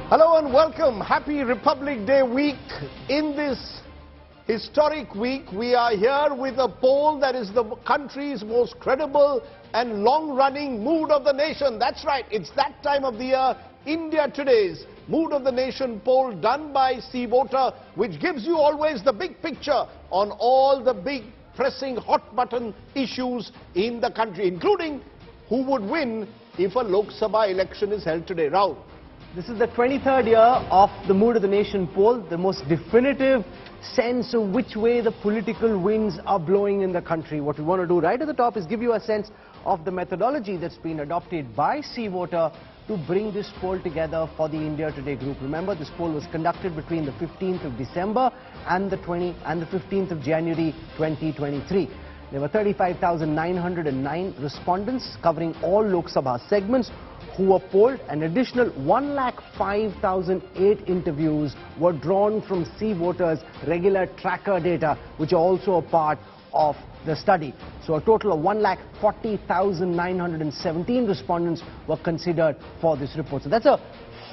Hello and welcome. Happy Republic Day week. In this historic week, we are here with a poll that is the country's most credible and long-running mood of the nation. That's right, it's that time of the year. India Today's Mood of the Nation poll done by C Voter, which gives you always the big picture on all the big pressing hot button issues in the country, including who would win if a Lok Sabha election is held today. Rahul. This is the 23rd year of the Mood of the Nation poll, the most definitive sense of which way the political winds are blowing in the country. What we want to do right at the top is give you a sense of the methodology that's been adopted by C Voter to bring this poll together for the India Today group. Remember, this poll was conducted between the 15th of December and the 15th of January 2023. There were 35,909 respondents covering all Lok Sabha segments who were polled. An additional 105,008 interviews were drawn from C Voter's regular tracker data, which are also a part of the study. So a total of 140,917 respondents were considered for this report. So that's a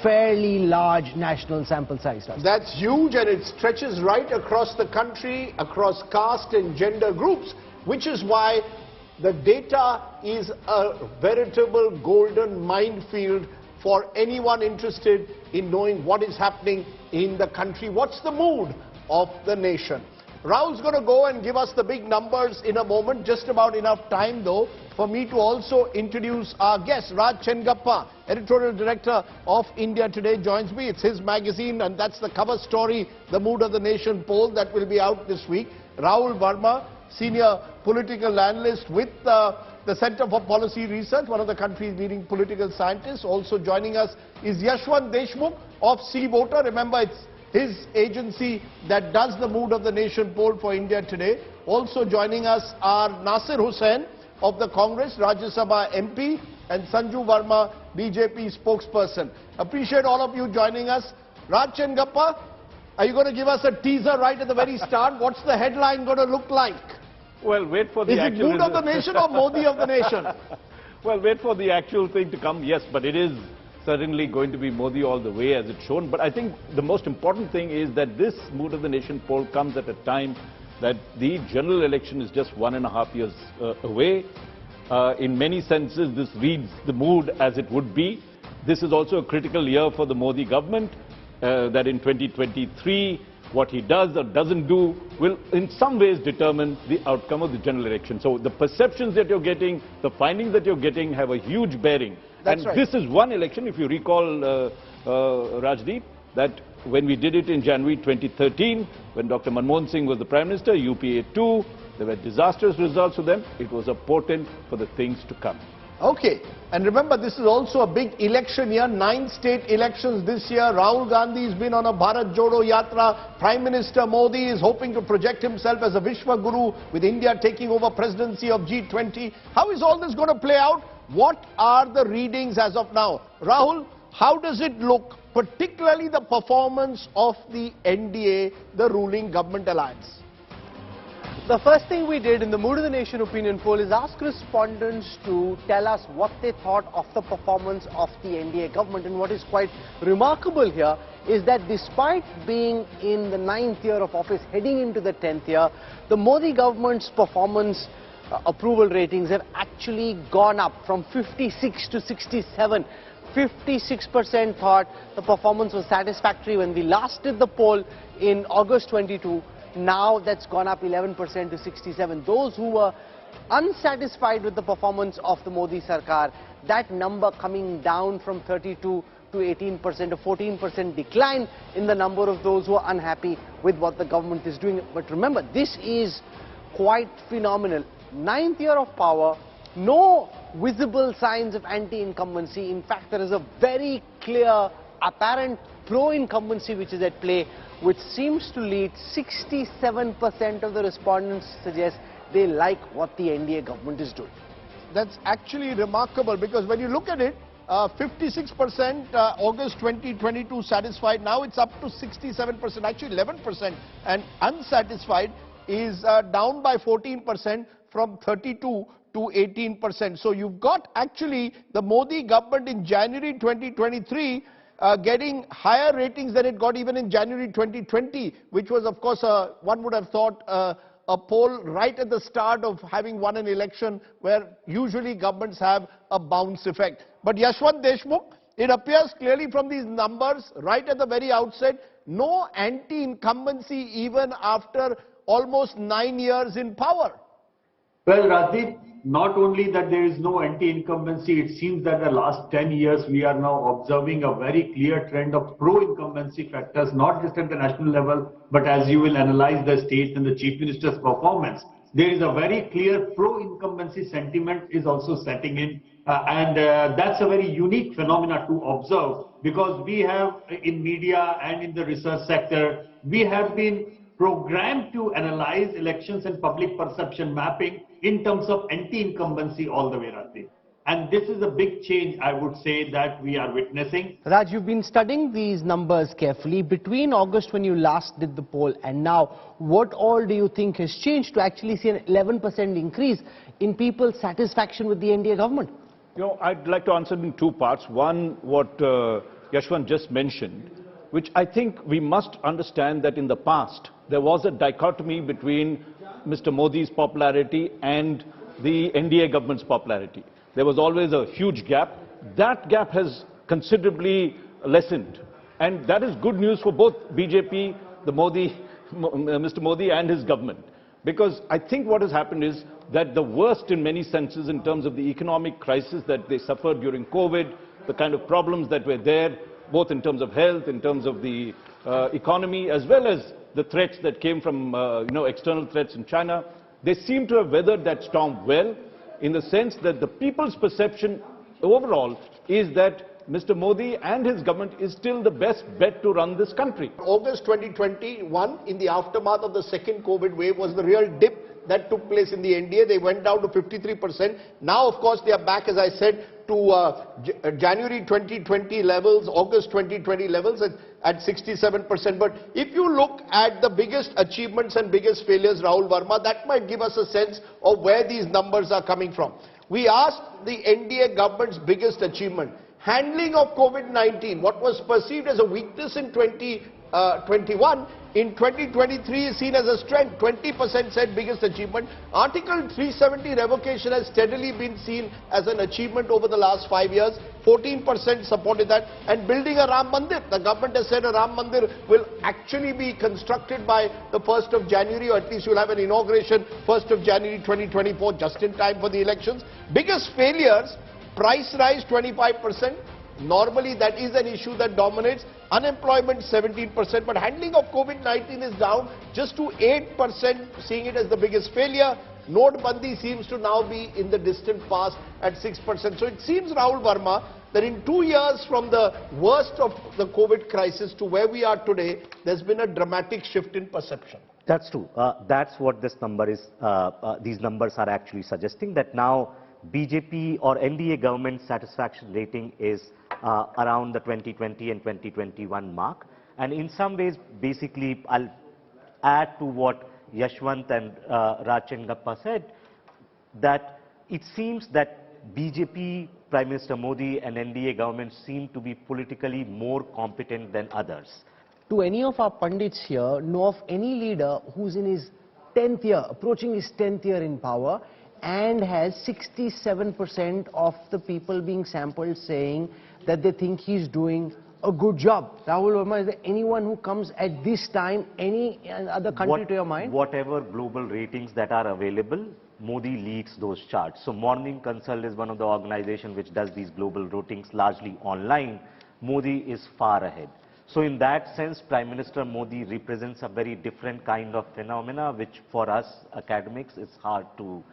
fairly large national sample size. That's huge, and it stretches right across the country, across caste and gender groups, which is why the data is a veritable golden minefield for anyone interested in knowing what is happening in the country. What's the mood of the nation? Rahul's going to go and give us the big numbers in a moment. Just about enough time, though, for me to also introduce our guest. Raj Chengappa, editorial director of India Today, joins me. It's his magazine, and that's the cover story, the Mood of the Nation poll that will be out this week. Rahul Verma, senior political analyst with the Center for Policy Research, one of the country's leading political scientists. Also joining us is Yashwant Deshmukh of C Voter. Remember, it's his agency that does the Mood of the Nation poll for India Today. Also joining us are Nasir Hussain of the Congress, Rajya Sabha MP, and Sanju Verma, BJP spokesperson. Appreciate all of you joining us. Raj Chengappa, are you going to give us a teaser right at the very start? What's the headline going to look like? Well, wait for the actual... Is it Mood of the Nation or Modi of the Nation? Well, wait for the actual thing to come, yes, but it is certainly going to be Modi all the way as it's shown. But I think the most important thing is that this Mood of the Nation poll comes at a time that the general election is just 1.5 years away. In many senses, this reads the mood as it would be. This is also a critical year for the Modi government, that in 2023, what he does or doesn't do will in some ways determine the outcome of the general election. So the perceptions that you're getting, the findings that you're getting have a huge bearing. That's and right. This is one election, if you recall, Rajdeep, that when we did it in January 2013, when Dr. Manmohan Singh was the Prime Minister, UPA 2, there were disastrous results for them. It was a portent for the things to come. Okay, and remember, this is also a big election year, 9 state elections this year. Rahul Gandhi's been on a Bharat Jodo Yatra. Prime Minister Modi is hoping to project himself as a Vishwa Guru, with India taking over presidency of G20. How is all this going to play out? What are the readings as of now? Rahul, how does it look, particularly the performance of the NDA, the ruling government alliance? The first thing we did in the Mood of the Nation opinion poll is ask respondents to tell us what they thought of the performance of the NDA government. And what is quite remarkable here is that despite being in the 9th year of office, heading into the 10th year, the Modi government's performance approval ratings have actually gone up from 56 to 67. 56% thought the performance was satisfactory when we last did the poll in August 22. Now that's gone up 11% to 67. Those who were unsatisfied with the performance of the Modi Sarkar, that number coming down from 32 to 18%, a 14% decline in the number of those who are unhappy with what the government is doing. But remember, this is quite phenomenal. 9th year of power, no visible signs of anti-incumbency. In fact, there is a very clear, apparent pro-incumbency which is at play, which seems to lead 67% of the respondents suggest they like what the NDA government is doing. That's actually remarkable, because when you look at it, 56% August 2022 satisfied, now it's up to 67%, actually 11%, and unsatisfied is down by 14% from 32 to 18%. So you've got actually the Modi government in January 2023 getting higher ratings than it got even in January 2020, which was, of course, one would have thought a poll right at the start of having won an election where usually governments have a bounce effect. But Yashwant Deshmukh, it appears clearly from these numbers right at the very outset, no anti-incumbency even after almost 9 years in power. Well, Rajdeep, not only that there is no anti-incumbency, it seems that the last 10 years we are now observing a very clear trend of pro-incumbency factors, not just at the national level, but as you will analyze the state and the Chief Minister's performance, there is a very clear pro-incumbency sentiment is also setting in. That's a very unique phenomena to observe, because we have in media and in the research sector, we have been programmed to analyze elections and public perception mapping in terms of anti-incumbency all the way, Rajdeep. And this is a big change, I would say, that we are witnessing. Raj, you've been studying these numbers carefully. Between August when you last did the poll and now, what all do you think has changed to actually see an 11% increase in people's satisfaction with the NDA government? You know, I'd like to answer in two parts. One, what Yashwant just mentioned, which I think we must understand that in the past, there was a dichotomy between Mr. Modi's popularity and the NDA government's popularity. There was always a huge gap. That gap has considerably lessened. And that is good news for both BJP, Mr. Modi and his government. Because I think what has happened is that the worst in many senses in terms of the economic crisis that they suffered during COVID, the kind of problems that were there, both in terms of health, in terms of the economy, as well as the threats that came from external threats in China, they seem to have weathered that storm well, in the sense that the people's perception overall is that Mr. Modi and his government is still the best bet to run this country. August 2021, in the aftermath of the second COVID wave, was the real dip that took place in the NDA. They went down to 53%. Now, of course, they are back, as I said, to January 2020 levels, August 2020 levels at 67%. But if you look at the biggest achievements and biggest failures, Rahul Verma, that might give us a sense of where these numbers are coming from. We asked the NDA government's biggest achievement. Handling of COVID-19, what was perceived as a weakness in 2021, in 2023 is seen as a strength. 20% said biggest achievement. Article 370 revocation has steadily been seen as an achievement over the last 5 years. 14% supported that. And building a Ram Mandir. The government has said a Ram Mandir will actually be constructed by the 1st of January, or at least you'll have an inauguration 1st of January 2024, just in time for the elections. Biggest failures, price rise 25%. Normally that is an issue that dominates. Unemployment 17%, but handling of COVID-19 is down just to 8%, seeing it as the biggest failure. Notebandi seems to now be in the distant past at 6%. So it seems, Rahul Verma, that in 2 years from the worst of the COVID crisis to where we are today, there's been a dramatic shift in perception. That's true. That's what this number is. These numbers are actually suggesting that now BJP or NDA government satisfaction rating is around the 2020 and 2021 mark. And in some ways, basically, I'll add to what Yashwant and Raj Chengappa said, that it seems that BJP, Prime Minister Modi and NDA government seem to be politically more competent than others. Do any of our pundits here know of any leader who's in his 10th year, approaching his 10th year in power, and has 67% of the people being sampled saying that they think he's doing a good job? Rahul Verma, is there anyone who comes at this time, any other country to your mind? Whatever global ratings that are available, Modi leads those charts. So Morning Consult is one of the organizations which does these global ratings largely online. Modi is far ahead. So in that sense, Prime Minister Modi represents a very different kind of phenomena, which for us academics is hard to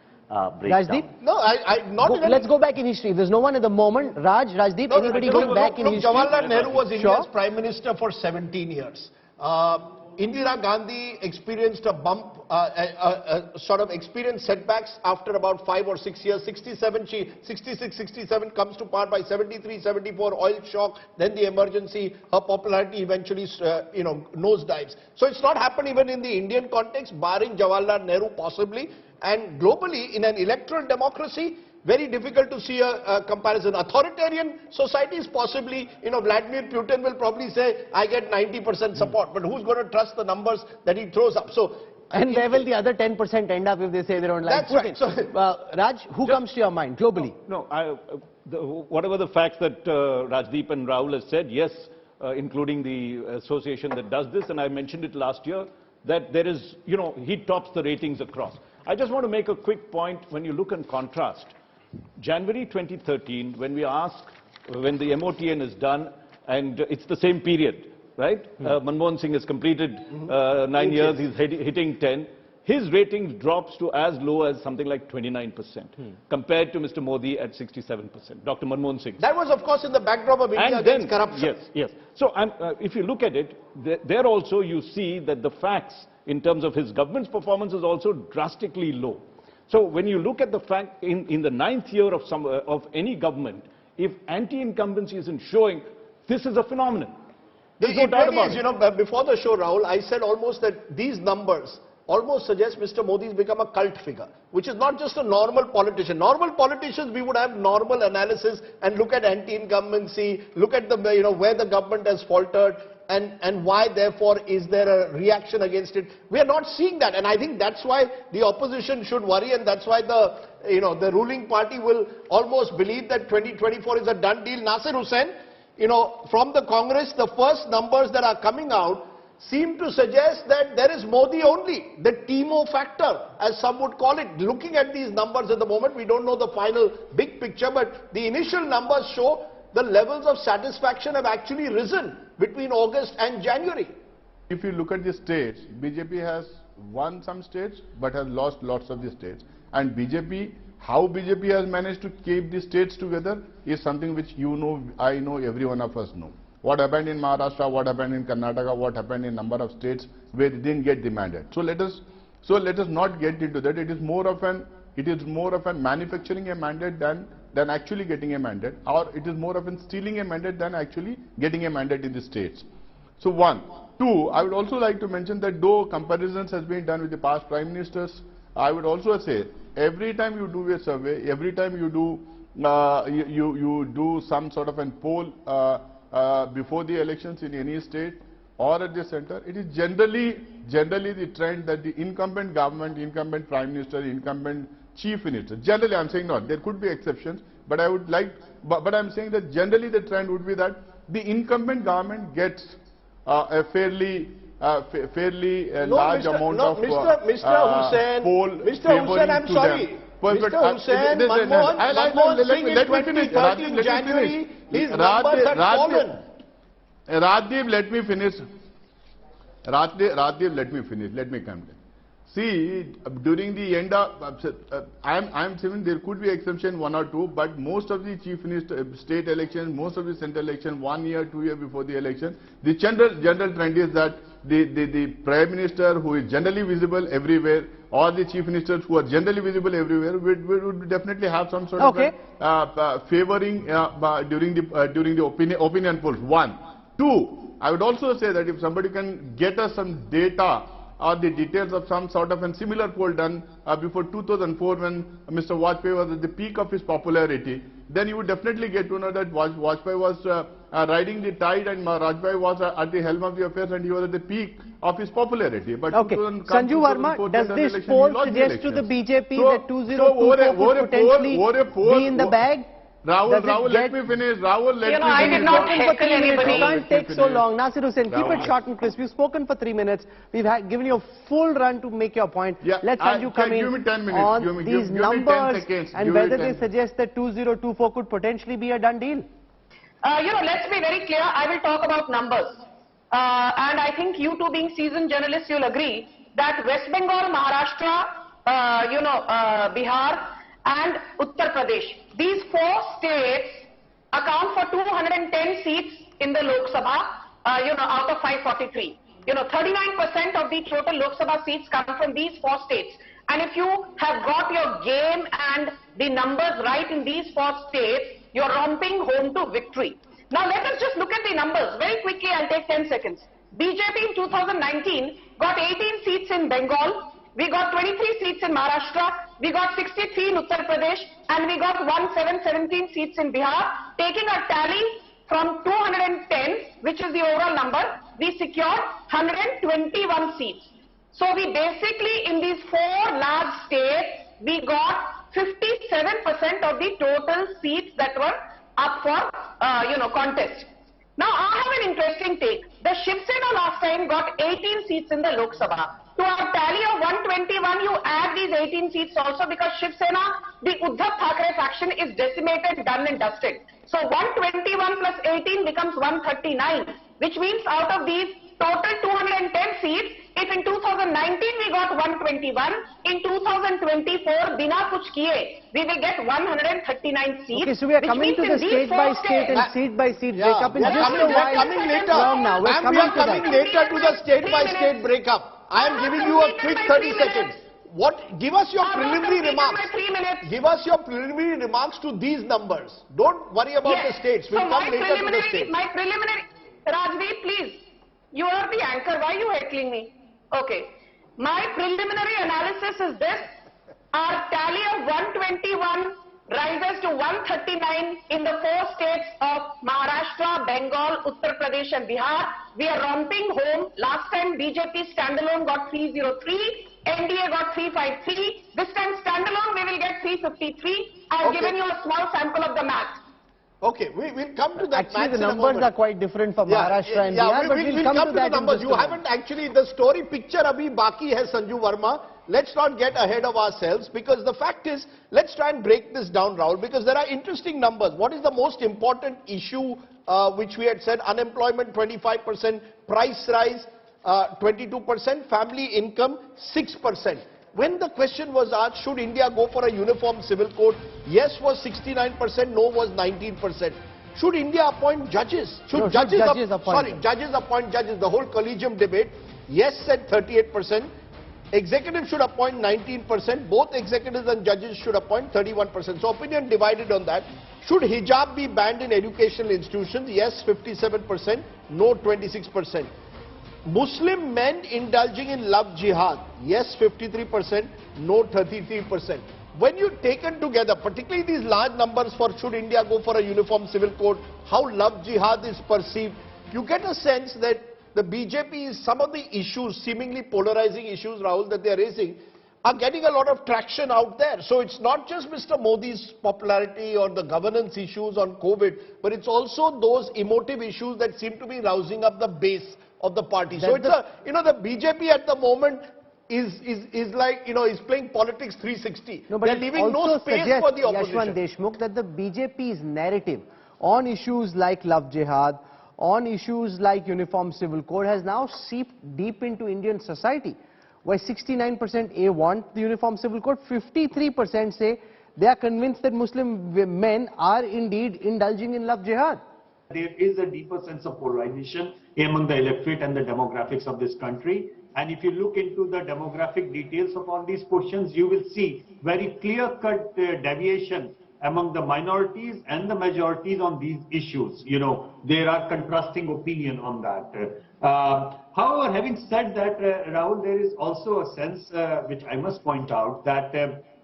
break Rajdeep? down. No, Let's go back in history. There's no one at the moment. Rajdeep, anybody going back in history? Jawaharlal Nehru was India's Prime Minister for 17 years. Indira Gandhi experienced a bump, sort of experienced setbacks after about 5 or 6 years. 66, 67 comes to power by 73, 74, oil shock, then the emergency. Her popularity eventually, nosedives. So it's not happened even in the Indian context, barring Jawaharlal Nehru possibly. And globally, in an electoral democracy, very difficult to see a comparison. Authoritarian societies, possibly, Vladimir Putin will probably say, I get 90% support, but who's going to trust the numbers that he throws up? So, and where will the other 10% end up if they say they don't like Putin? That's right. So, Raj, who comes to your mind globally? No, whatever the facts that Rajdeep and Rahul has said, yes, including the association that does this, and I mentioned it last year, that there is, he tops the ratings across. I just want to make a quick point. When you look in contrast, January 2013, when the MOTN is done, and it's the same period, right? Manmohan Singh has completed 9 years, he's hitting 10. His ratings drops to as low as something like 29%, compared to Mr. Modi at 67%, Dr. Manmohan Singh. That was, of course, in the backdrop of India against corruption. Yes. So if you look at it, there also you see that the facts in terms of his government's performance is also drastically low. So when you look at the fact in the 9th year of any government, if anti-incumbency isn't showing, this is a phenomenon. There's no doubt about it. Before the show, Rahul, I said almost that these numbers almost suggest Mr. Modi's become a cult figure, which is not just a normal politician. Normal politicians, we would have normal analysis and look at anti-incumbency, look at the, where the government has faltered, and why, therefore, is there a reaction against it. We are not seeing that, and I think that's why the opposition should worry, and that's why the ruling party will almost believe that 2024 is a done deal. Nasir Hussain, from the Congress, the first numbers that are coming out seem to suggest that there is Modi only, the Timo factor, as some would call it. Looking at these numbers at the moment, we don't know the final big picture, but the initial numbers show the levels of satisfaction have actually risen between August and January. If you look at the states, BJP has won some states but has lost lots of the states. And how BJP has managed to keep the states together is something which I know, every one of us know. What happened in Maharashtra, what happened in Karnataka, what happened in number of states where they didn't get the mandate. So let us not get into that. It is more of a manufacturing a mandate than actually getting a mandate, or it is more of stealing a mandate than actually getting a mandate in the states. So one. Two, I would also like to mention that though comparisons has been done with the past prime ministers, I would also say every time you do a survey, every time you do you do some sort of a poll before the elections in any state or at the center, it is generally the trend that the incumbent government, incumbent prime minister, incumbent chief minister, generally I'm saying not, there could be exceptions, but I would like, but I'm saying that generally the trend would be that the incumbent government gets a fairly large amount of poll favoring I'm to sorry. them. Mr. Hussain, Manmohan Singh in 2013 January, his numbers had fallen. Rajdeep, let me finish. Rajdeep, let me finish. Let me come. See, during the end of, I'm saying there could be exception, one or two, but most of the chief minister, state elections, most of the central election, 1 year, 2 years before the election, the general trend is that the prime minister who is generally visible everywhere, or the chief ministers who are generally visible everywhere, would definitely have some sort of favoring during the opinion polls. One. Two, I would also say that if somebody can get us some data or the details of some sort of a similar poll done before 2004 when Mr. Vajpayee was at the peak of his popularity, then you would definitely get to know that Vajpayee was riding the tide and Vajpayee was at the helm of the affairs and he was at the peak of his popularity. But Sanju Verma, does this poll suggest to the BJP that 2024 could potentially be in the bag? Rahul, let me finish. Rahul, let me finish. I did not heckle anybody. It can't take so long. Nasir Hussain, keep it short and crisp. You've spoken for 3 minutes. We've given you a full run to make your point. Yeah, Let's have you come in on these numbers and whether they suggest that 2024 could potentially be a done deal. Let's be very clear. I will talk about numbers. And I think you two being seasoned journalists, you'll agree that West Bengal, Maharashtra, Bihar and Uttar Pradesh, these 4 states account for 210 seats in the Lok Sabha, out of 543. 39% of the total Lok Sabha seats come from these 4 states. And if you have got your game and the numbers right in these 4 states, you're romping home to victory. Now let us just look at the numbers. Very quickly, I'll take 10 seconds. BJP in 2019 got 18 seats in Bengal. We got 23 seats in Maharashtra, we got 63 in Uttar Pradesh, and we got 1717 seats in Bihar, taking a tally from 210, which is the overall number, we secured 121 seats. So we basically, in these 4 large states, we got 57% of the total seats that were up for, contest. Now, I have an interesting take. The Shiv Sena last time got 18 seats in the Lok Sabha. To our tally of 121, you add these 18 seats also, because Shiv Sena, the Uddhav Thackeray faction, is decimated, done and dusted. So 121 plus 18 becomes 139, which means out of these total 210 seats, if in 2019 we got 121, in 2024, bina kuch kiye, we will get 139 seats. Okay, so we are coming to the state by state and seat by seat breakup in just a while. Coming later. Now. We are coming later to the state by state breakup. I am giving you a quick 30 seconds. Give us your preliminary remarks. Give us your preliminary remarks to these numbers. Don't worry about the states. We'll come later to the states. My preliminary, Rajveer, please. You are the anchor. Why are you heckling me? Okay. My preliminary analysis is this. Our tally of 121 rises to 139 in the 4 states of Maharashtra, Bengal, Uttar Pradesh and Bihar. We are romping home. Last time BJP standalone got 303. NDA got 353. This time standalone we will get 353. I have given you a small sample of the math. Okay, we'll come to that. Actually, the numbers are quite different for Maharashtra and Bihar, but we'll come to that the numbers. You haven't actually, the story picture abhi baki hai, Sanju Verma. Let's not get ahead of ourselves, because the fact is, let's try and break this down, Rahul, because there are interesting numbers. What is the most important issue which we had said? Unemployment 25%, price rise 22%, family income 6%. When the question was asked, should India go for a uniform civil code? Yes was 69%, no was 19%. Should India appoint judges? Should judges appoint judges? The whole collegium debate. Yes said 38%. Executive should appoint 19%. Both executives and judges should appoint 31%. So opinion divided on that. Should hijab be banned in educational institutions? Yes 57%, no 26%. Muslim men indulging in love jihad, yes 53%, no 33%. When you taken together, particularly these large numbers for should India go for a uniform civil code, how love jihad is perceived, you get a sense that the BJP is, some of the issues, seemingly polarizing issues, Rahul, that they are raising, are getting a lot of traction out there. So it's not just Mr. Modi's popularity or the governance issues on COVID, but it's also those emotive issues that seem to be rousing up the base of the party. So it's the BJP at the moment is like, is playing politics 360. No, but they're leaving no space for the opposition. Yashwant Deshmukh, that the BJP's narrative on issues like love jihad, on issues like uniform civil code has now seeped deep into Indian society, where 69% want the uniform civil code, 53% say they are convinced that Muslim men are indeed indulging in love jihad. There is a deeper sense of polarization among the electorate and the demographics of this country. And if you look into the demographic details of all these questions, you will see very clear-cut deviation among the minorities and the majorities on these issues. There are contrasting opinion on that. However, having said that, Rahul, there is also a sense, which I must point out, that,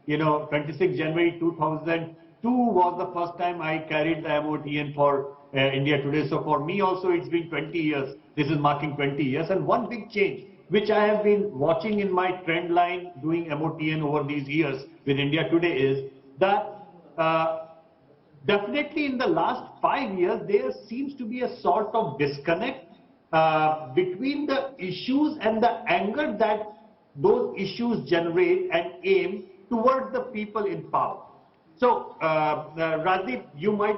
26 January 2002 was the first time I carried the MOTN for India Today. So for me also, it's been 20 years. This is marking 20 years. And one big change, which I have been watching in my trend line doing MOTN over these years with India Today, is that definitely in the last 5 years, there seems to be a sort of disconnect between the issues and the anger that those issues generate and aim towards the people in power. So, Rajdip, you might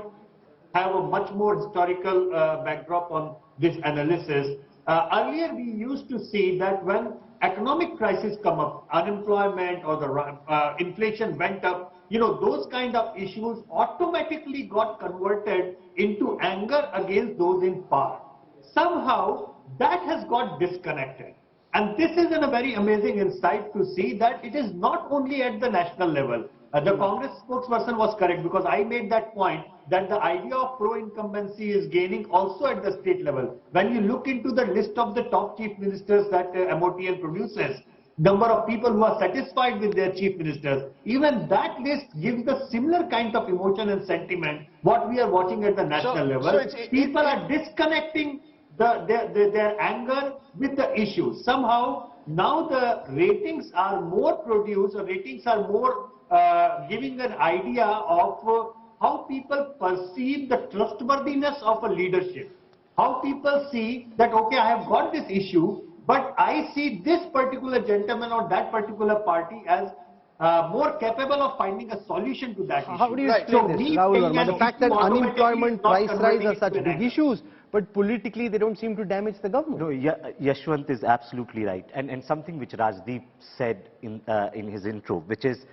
have a much more historical backdrop on this analysis. Earlier, we used to see that when economic crisis come up, unemployment or the inflation went up, those kind of issues automatically got converted into anger against those in power. Somehow, that has got disconnected. And this is a very amazing insight to see that it is not only at the national level. The Congress spokesperson was correct, because I made that point that the idea of pro-incumbency is gaining also at the state level. When you look into the list of the top chief ministers that MOTN produces, number of people who are satisfied with their chief ministers. Even that list gives the similar kind of emotion and sentiment what we are watching at the national level. People are disconnecting their anger with the issues. Somehow now the ratings are more produced, the ratings are more giving an idea of how people perceive the trustworthiness of a leadership. How people see that, okay, I have got this issue, but I see this particular gentleman or that particular party as more capable of finding a solution to that issue. How do you explain this, Rahul Verma? The fact that unemployment, price rise are such big issues, but politically they don't seem to damage the government. No, Yashwant is absolutely right. And something which Rajdeep said in his intro, which is,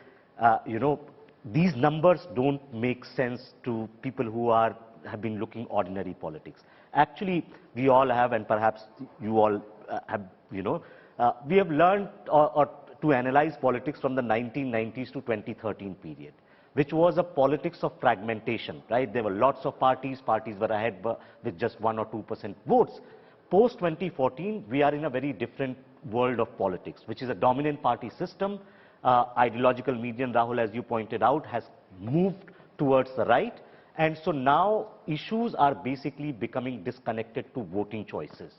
these numbers don't make sense to people who have been looking ordinary politics. Actually, we all have, and perhaps you all have, we have learned or to analyze politics from the 1990s to 2013 period, which was a politics of fragmentation, right? There were lots of parties were ahead with just 1 or 2% votes. Post 2014, we are in a very different world of politics, which is a dominant party system. Ideological median, Rahul, as you pointed out, has moved towards the right. And so now issues are basically becoming disconnected to voting choices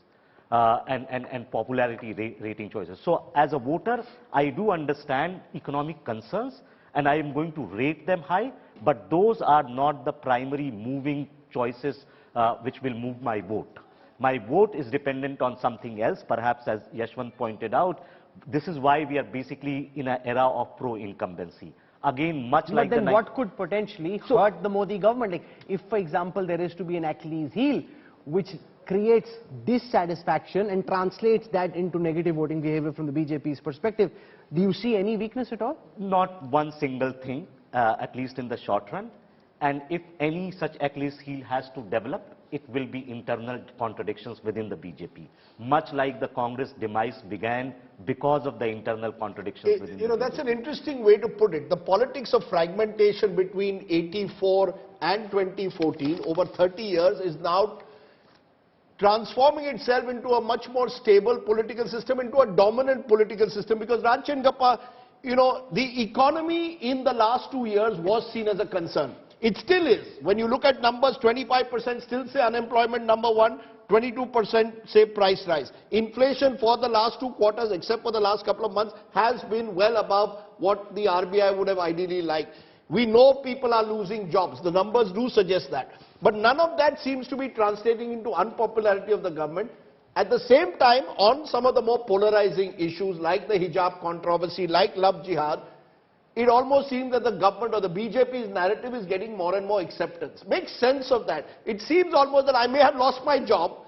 and popularity rating choices. So as a voter, I do understand economic concerns and I am going to rate them high, but those are not the primary moving choices which will move my vote. My vote is dependent on something else, perhaps as Yashwant pointed out. This is why we are basically in an era of pro-incumbency. Again, much like but then what could potentially hurt the Modi government? Like if, for example, there is to be an Achilles heel, which creates dissatisfaction and translates that into negative voting behavior from the BJP's perspective, do you see any weakness at all? Not one single thing, at least in the short run. And if any such Achilles heel has to develop, it will be internal contradictions within the BJP. Much like the Congress demise began because of the internal contradictions within the BJP. That's an interesting way to put it. The politics of fragmentation between 84 and 2014 over 30 years is now transforming itself into a much more stable political system, into a dominant political system, because Ranjan Gappa, the economy in the last 2 years was seen as a concern. It still is. When you look at numbers, 25% still say unemployment number one, 22% say price rise. Inflation for the last 2 quarters, except for the last couple of months, has been well above what the RBI would have ideally liked. We know people are losing jobs. The numbers do suggest that. But none of that seems to be translating into unpopularity of the government. At the same time, on some of the more polarizing issues like the hijab controversy, like love jihad, it almost seems that the government or the BJP's narrative is getting more and more acceptance. Make sense of that. It seems almost that I may have lost my job.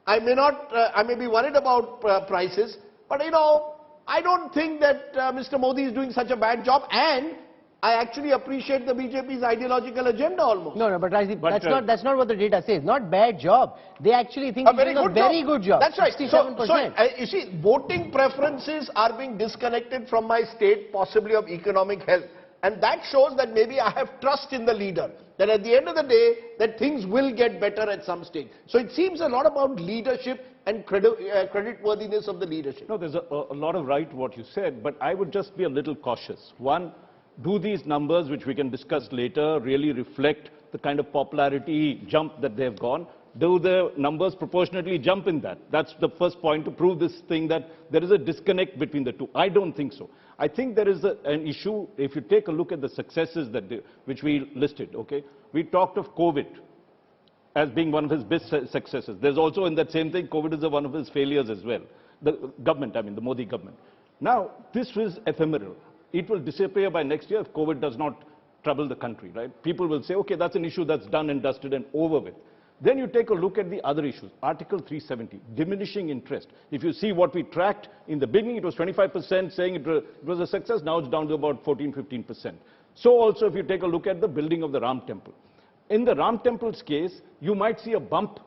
I may be worried about prices. But I don't think that Mr. Modi is doing such a bad job. And I actually appreciate the BJP's ideological agenda almost. No, but Rajdeep, that's not what the data says. Not bad job. They actually think he's doing a very good job. That's right. 67%. So you see, voting preferences are being disconnected from my state, possibly of economic health. And that shows that maybe I have trust in the leader. That at the end of the day, that things will get better at some stage. So it seems a lot about leadership and creditworthiness of the leadership. No, there's a lot of right what you said, but I would just be a little cautious. One, do these numbers, which we can discuss later, really reflect the kind of popularity jump that they've gone? Do the numbers proportionately jump in that? That's the first point to prove this thing that there is a disconnect between the two. I don't think so. I think there is an issue, if you take a look at the successes which we listed, okay? We talked of COVID as being one of his best successes. There's also in that same thing, COVID is one of his failures as well. The government, the Modi government. Now, this was ephemeral. It will disappear by next year if COVID does not trouble the country, right? People will say, okay, that's an issue that's done and dusted and over with. Then you take a look at the other issues. Article 370, diminishing interest. If you see what we tracked in the beginning, it was 25% saying it was a success. Now it's down to about 14-15%. So also if you take a look at the building of the Ram Temple. In the Ram Temple's case, you might see a bump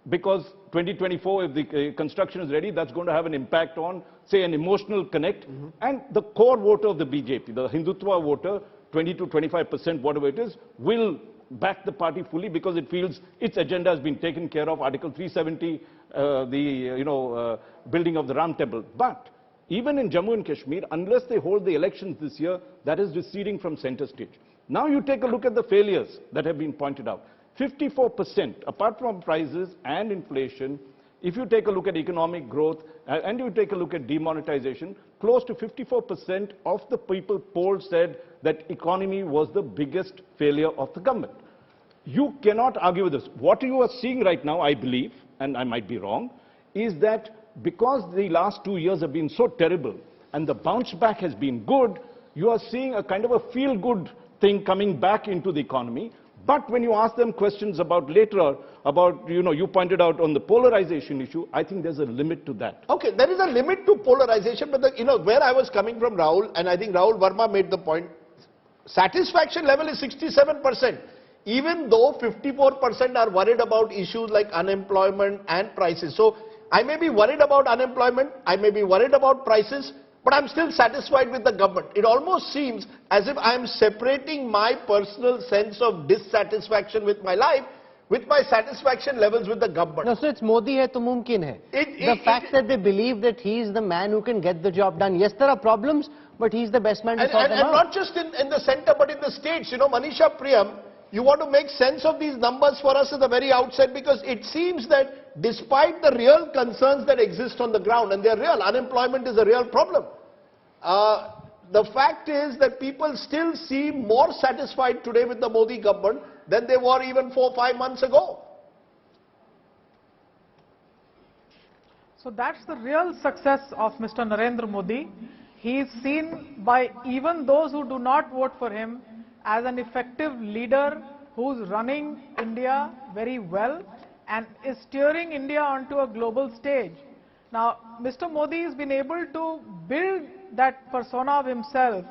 because 2024, if the construction is ready, that's going to have an impact on, say, an emotional connect. And the core voter of the BJP, the Hindutva voter, 20 to 25%, whatever it is, will back the party fully because it feels its agenda has been taken care of. Article 370, building of the Ram Temple. But even in Jammu and Kashmir, unless they hold the elections this year, that is receding from center stage. Now you take a look at the failures that have been pointed out. 54%, apart from prices and inflation, if you take a look at economic growth and you take a look at demonetization, close to 54% of the people polled said that economy was the biggest failure of the government. You cannot argue with this. What you are seeing right now, I believe, and I might be wrong, is that because the last 2 years have been so terrible and the bounce back has been good, you are seeing a kind of a feel-good thing coming back into the economy. But when you ask them questions about later, about, you pointed out on the polarization issue, I think there's a limit to that. Okay, there is a limit to polarization, but where I was coming from, Rahul, and I think Rahul Verma made the point, satisfaction level is 67%. Even though 54% are worried about issues like unemployment and prices. So I may be worried about unemployment, I may be worried about prices, but I'm still satisfied with the government. It almost seems as if I'm separating my personal sense of dissatisfaction with my life with my satisfaction levels with the government. No, so it's Modi hai to mumkin hai. The fact that they believe that he is the man who can get the job done. Yes, there are problems, but he's the best man to sort them out. And not just in the center, but in the states. Manisha Priyam, you want to make sense of these numbers for us at the very outset, because it seems that despite the real concerns that exist on the ground, and they're real, unemployment is a real problem, the fact is that people still seem more satisfied today with the Modi government than they were even 4 or 5 months ago. So that's the real success of Mr. Narendra Modi. He is seen by even those who do not vote for him as an effective leader who's running India very well and is steering India onto a global stage. Now, Mr. Modi has been able to build that persona of himself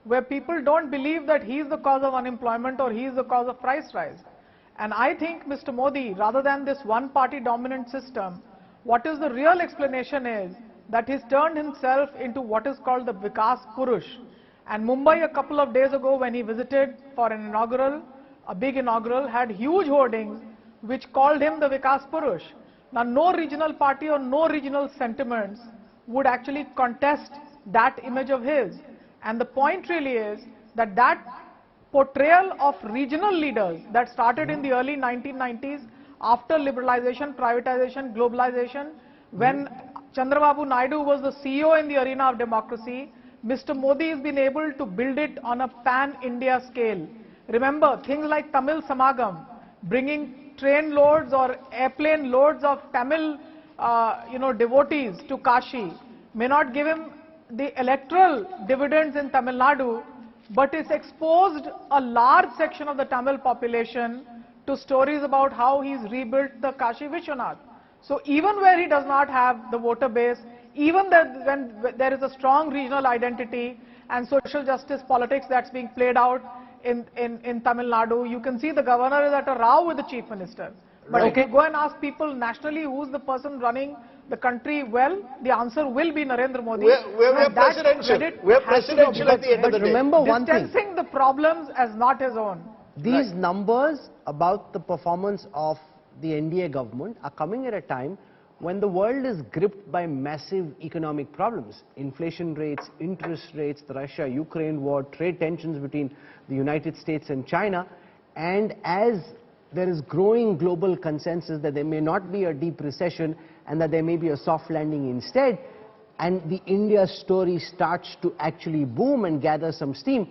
where people don't believe that he is the cause of unemployment or he is the cause of price rise. And I think Mr. Modi, rather than this one-party dominant system, what is the real explanation is that he's turned himself into what is called the Vikas Purush. And Mumbai a couple of days ago when he visited for an inaugural, a big inaugural, had huge hoardings which called him the Vikas Purush. Now no regional party or no regional sentiments would actually contest that image of his. And the point really is that that portrayal of regional leaders that started in the early 1990s after liberalization, privatization, globalization, when Chandrababu Naidu was the CEO in the arena of democracy, Mr. Modi has been able to build it on a pan-India scale. Remember, things like Tamil Samagam, bringing train loads or airplane loads of Tamil, devotees to Kashi, may not give him the electoral dividends in Tamil Nadu, but it's exposed a large section of the Tamil population to stories about how he's rebuilt the Kashi Vishwanath. So even where he does not have the voter base, even when there is a strong regional identity and social justice politics that's being played out in Tamil Nadu, you can see the governor is at a row with the chief minister. But if you go and ask people nationally who's the person running the country well, the answer will be Narendra Modi. We're presidential. We're presidential at the end of the day. Remember one thing. Distancing the problems as not his own. These numbers about the performance of the NDA government are coming at a time when the world is gripped by massive economic problems. Inflation rates, interest rates, the Russia-Ukraine war, trade tensions between the United States and China. And as there is growing global consensus that there may not be a deep recession and that there may be a soft landing instead, and the India story starts to actually boom and gather some steam,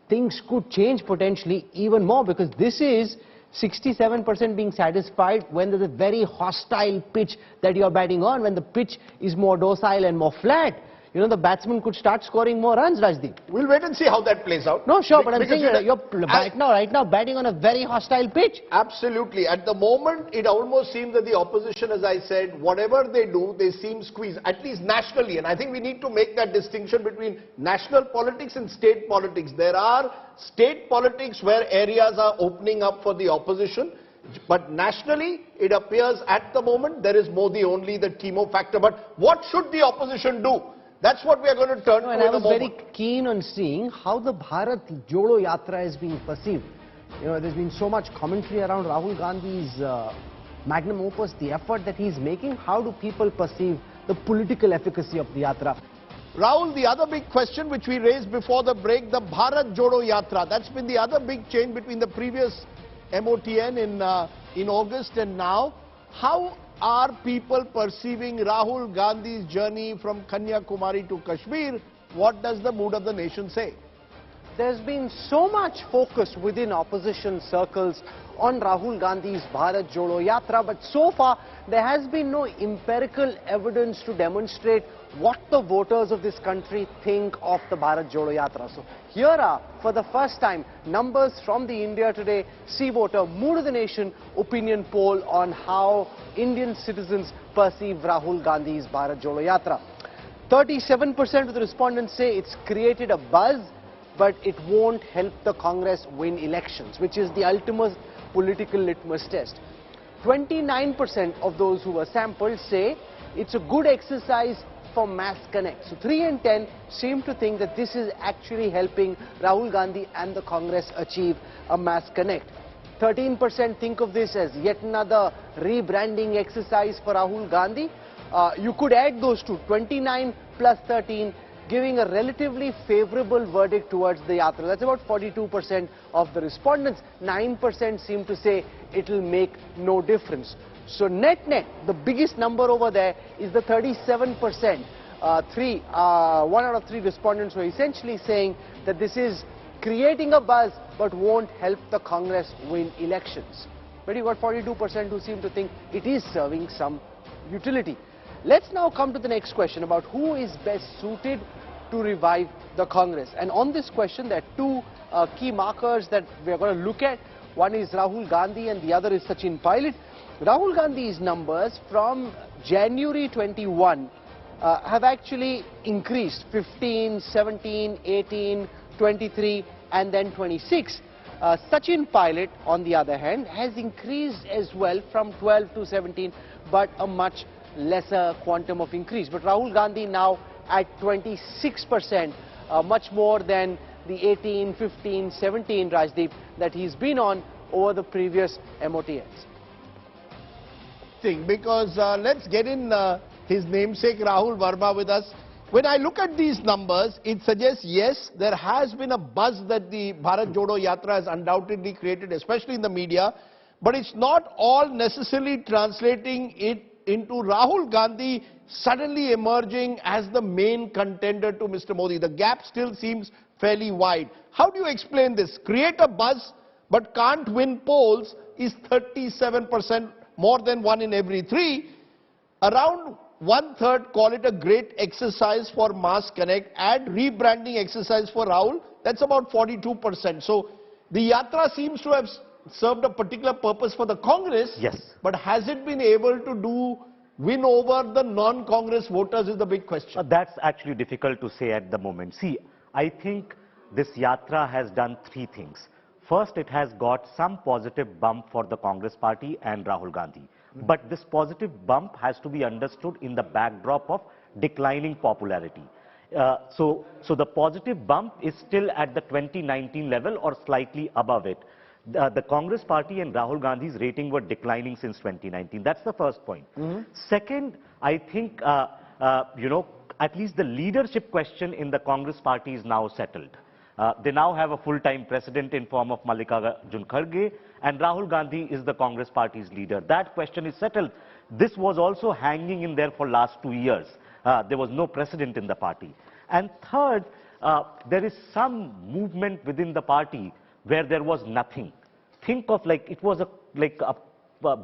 things could change potentially even more, because this is 67% being satisfied when there's a very hostile pitch that you're batting on. When the pitch is more docile and more flat, the batsman could start scoring more runs, Rajdeep. We'll wait and see how that plays out. No, sure, but I'm saying you're right now batting on a very hostile pitch. Absolutely. At the moment, it almost seems that the opposition, as I said, whatever they do, they seem squeezed, at least nationally. And I think we need to make that distinction between national politics and state politics. There are state politics where areas are opening up for the opposition. But nationally, it appears at the moment there is Modi only the chemo factor. But what should the opposition do? That's what we are going to turn to in a moment. I was very keen on seeing how the Bharat Jodo Yatra is being perceived. There's been so much commentary around Rahul Gandhi's magnum opus, the effort that he's making. How do people perceive the political efficacy of the Yatra? Rahul, the other big question which we raised before the break, the Bharat Jodo Yatra. That's been the other big change between the previous MOTN in August and now. How are people perceiving Rahul Gandhi's journey from Kanyakumari to Kashmir? What does the mood of the nation say? There's been so much focus within opposition circles on Rahul Gandhi's Bharat Jodo Yatra, but so far there has been no empirical evidence to demonstrate what the voters of this country think of the Bharat Jodo Yatra. So here are, for the first time, numbers from the India Today See Voter Mood of the Nation opinion poll on how Indian citizens perceive Rahul Gandhi's Bharat Jodo Yatra. 37% of the respondents say it's created a buzz, but it won't help the Congress win elections, which is the ultimate political litmus test. 29% of those who were sampled say it's a good exercise for mass connect. So 3 in 10 seem to think that this is actually helping Rahul Gandhi and the Congress achieve a mass connect. 13% think of this as yet another rebranding exercise for Rahul Gandhi. You could add those two, 29 plus 13, giving a relatively favorable verdict towards the Yatra. That's about 42% of the respondents. 9% seem to say it will make no difference. So net-net, the biggest number over there is the 37%. 1 out of 3 respondents were essentially saying that this is creating a buzz but won't help the Congress win elections. But you've got 42% who seem to think it is serving some utility. Let's now come to the next question about who is best suited to revive the Congress. And on this question, there are two key markers that we're going to look at. One is Rahul Gandhi and the other is Sachin Pilot. Rahul Gandhi's numbers from January 21 have actually increased 15, 17, 18, 23 and then 26. Sachin Pilot, on the other hand, has increased as well from 12 to 17, but a much lesser quantum of increase. But Rahul Gandhi now at 26%, much more than the 18, 15, 17, Rajdeep, that he's been on over the previous MOTNs. Because let's get in his namesake Rahul Verma with us. When I look at these numbers, it suggests, yes, there has been a buzz that the Bharat Jodo Yatra has undoubtedly created, especially in the media, but it's not all necessarily translating it into Rahul Gandhi suddenly emerging as the main contender to Mr. Modi. The gap still seems fairly wide. How do you explain this? Create a buzz but can't win polls is 37%, more than 1 in every 3. Around 1/3 call it a great exercise for mass connect. Add rebranding exercise for Rahul, that's about 42%. So the Yatra seems to have served a particular purpose for the Congress. Yes. But has it been able to win over the non-Congress voters is the big question. That's actually difficult to say at the moment. See, I think this Yatra has done 3 things. First, it has got some positive bump for the Congress party and Rahul Gandhi. But this positive bump has to be understood in the backdrop of declining popularity. So the positive bump is still at the 2019 level or slightly above it. The Congress party and Rahul Gandhi's rating were declining since 2019. That's the first point. Second, I think, at least the leadership question in the Congress party is now settled. They now have a full-time president in form of Mallikarjun Kharge, and Rahul Gandhi is the Congress party's leader. That question is settled. This was also hanging in there for last 2 years. There was no precedent in the party. And third, there is some movement within the party where there was nothing. Think of it was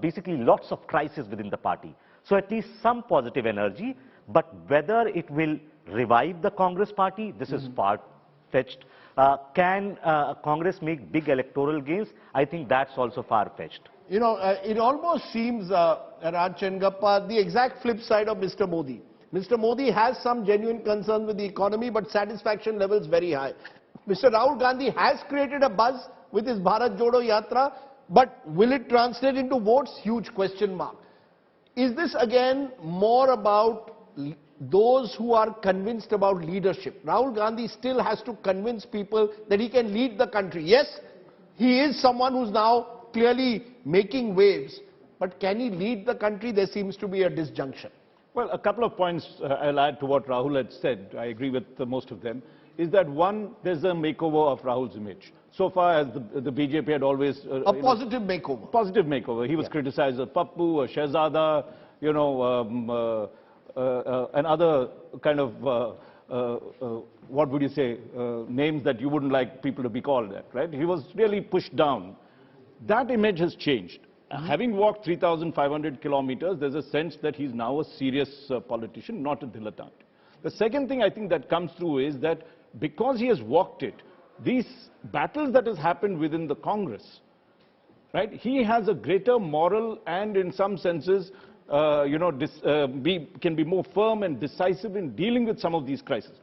basically lots of crisis within the party. So at least some positive energy, but whether it will revive the Congress party, this is far-fetched. Can Congress make big electoral gains? I think that's also far-fetched. It almost seems, Raj Chengappa, the exact flip side of Mr. Modi. Mr. Modi has some genuine concern with the economy, but satisfaction levels very high. Mr. Rahul Gandhi has created a buzz with his Bharat Jodo Yatra, but will it translate into votes? Huge question mark. Is this again more about those who are convinced about leadership? Rahul Gandhi still has to convince people that he can lead the country. Yes, he is someone who's now clearly making waves, but can he lead the country? There seems to be a disjunction. Well, a couple of points I'll add to what Rahul had said. I agree with most of them. Is that one, there's a makeover of Rahul's image. So far as the BJP had always... a positive makeover. Positive makeover. He was criticized as Pappu, a Shehzada, you know, and other kind of, what would you say, names that you wouldn't like people to be called at, right? He was really pushed down. That image has changed. Having walked 3,500 kilometers, there's a sense that he's now a serious politician, not a dilettante. The second thing I think that comes through is that because he has walked it, these battles that has happened within the Congress, right, he has a greater moral and in some senses, you know, can be more firm and decisive in dealing with some of these crises.